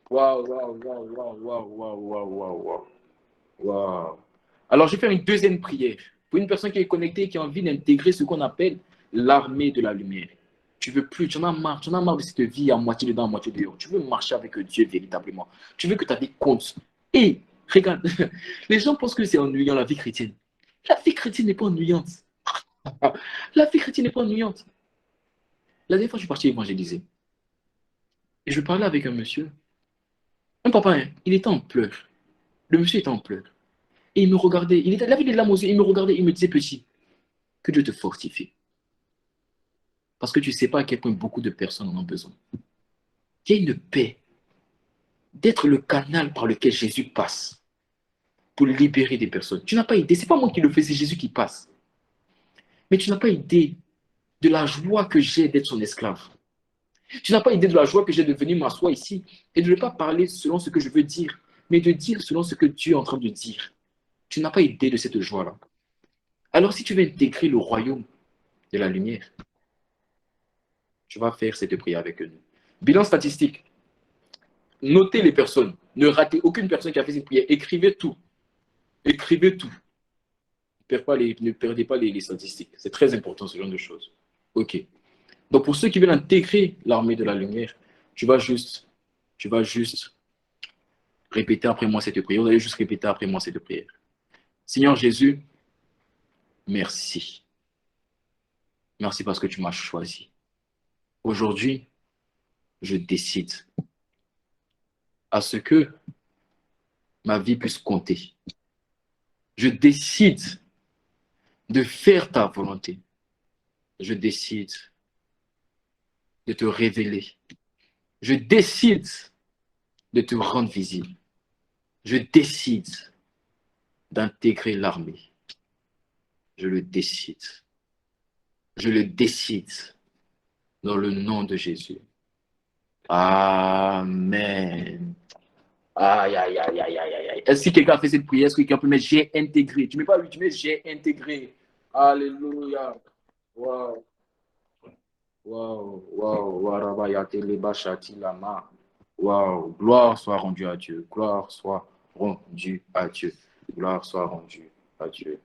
Waouh, waouh, waouh, waouh, waouh, waouh, waouh, waouh, waouh. Wow. Alors, je vais faire une deuxième prière pour une personne qui est connectée et qui a envie d'intégrer ce qu'on appelle l'armée de la lumière. Tu veux plus, tu en as marre de cette vie à moitié dedans, à moitié dehors. Tu veux marcher avec Dieu véritablement. Tu veux que ta vie compte. Et regarde, les gens pensent que c'est ennuyant la vie chrétienne. La vie chrétienne n'est pas ennuyante. La vie chrétienne n'est pas ennuyante. La dernière fois, je suis parti évangéliser. Et je parlais avec un monsieur. Un papa, hein, il était en pleurs. Le monsieur était en pleurs. Et il me regardait, il avait des larmes aux yeux, il me regardait, il me disait, petit, que Dieu te fortifie. Parce que tu ne sais pas à quel point beaucoup de personnes en ont besoin. Il y a une paix d'être le canal par lequel Jésus passe pour libérer des personnes. Tu n'as pas idée, ce n'est pas moi qui le fais, c'est Jésus qui passe. Mais tu n'as pas idée de la joie que j'ai d'être son esclave. Tu n'as pas idée de la joie que j'ai de venir m'asseoir ici et de ne pas parler selon ce que je veux dire, mais de dire selon ce que Dieu est en train de dire. Tu n'as pas idée de cette joie-là. Alors si tu veux intégrer le royaume de la lumière, tu vas faire cette prière avec eux. Bilan statistique. Notez les personnes. Ne ratez aucune personne qui a fait cette prière. Écrivez tout. Écrivez tout. Ne perdez pas les statistiques. C'est très important ce genre de choses. OK. Donc pour ceux qui veulent intégrer l'armée de la lumière, tu vas juste répéter après moi cette prière. Vous allez juste répéter après moi cette prière. Seigneur Jésus, merci. Merci parce que tu m'as choisi. Aujourd'hui, je décide à ce que ma vie puisse compter. Je décide de faire ta volonté. Je décide de te révéler. Je décide de te rendre visible. Je décide d'intégrer l'armée. Je le décide. Je le décide dans le nom de Jésus. Amen. Aïe, aïe, aïe, aïe, aïe, aïe. Est-ce que quelqu'un a fait cette prière? Est-ce que quelqu'un peut mettre j'ai intégré? Tu ne mets pas lui, tu mets j'ai intégré. Alléluia. Waouh. Waouh, waouh, waouh, gloire soit rendue à Dieu, gloire soit rendue à Dieu, gloire soit rendue à Dieu.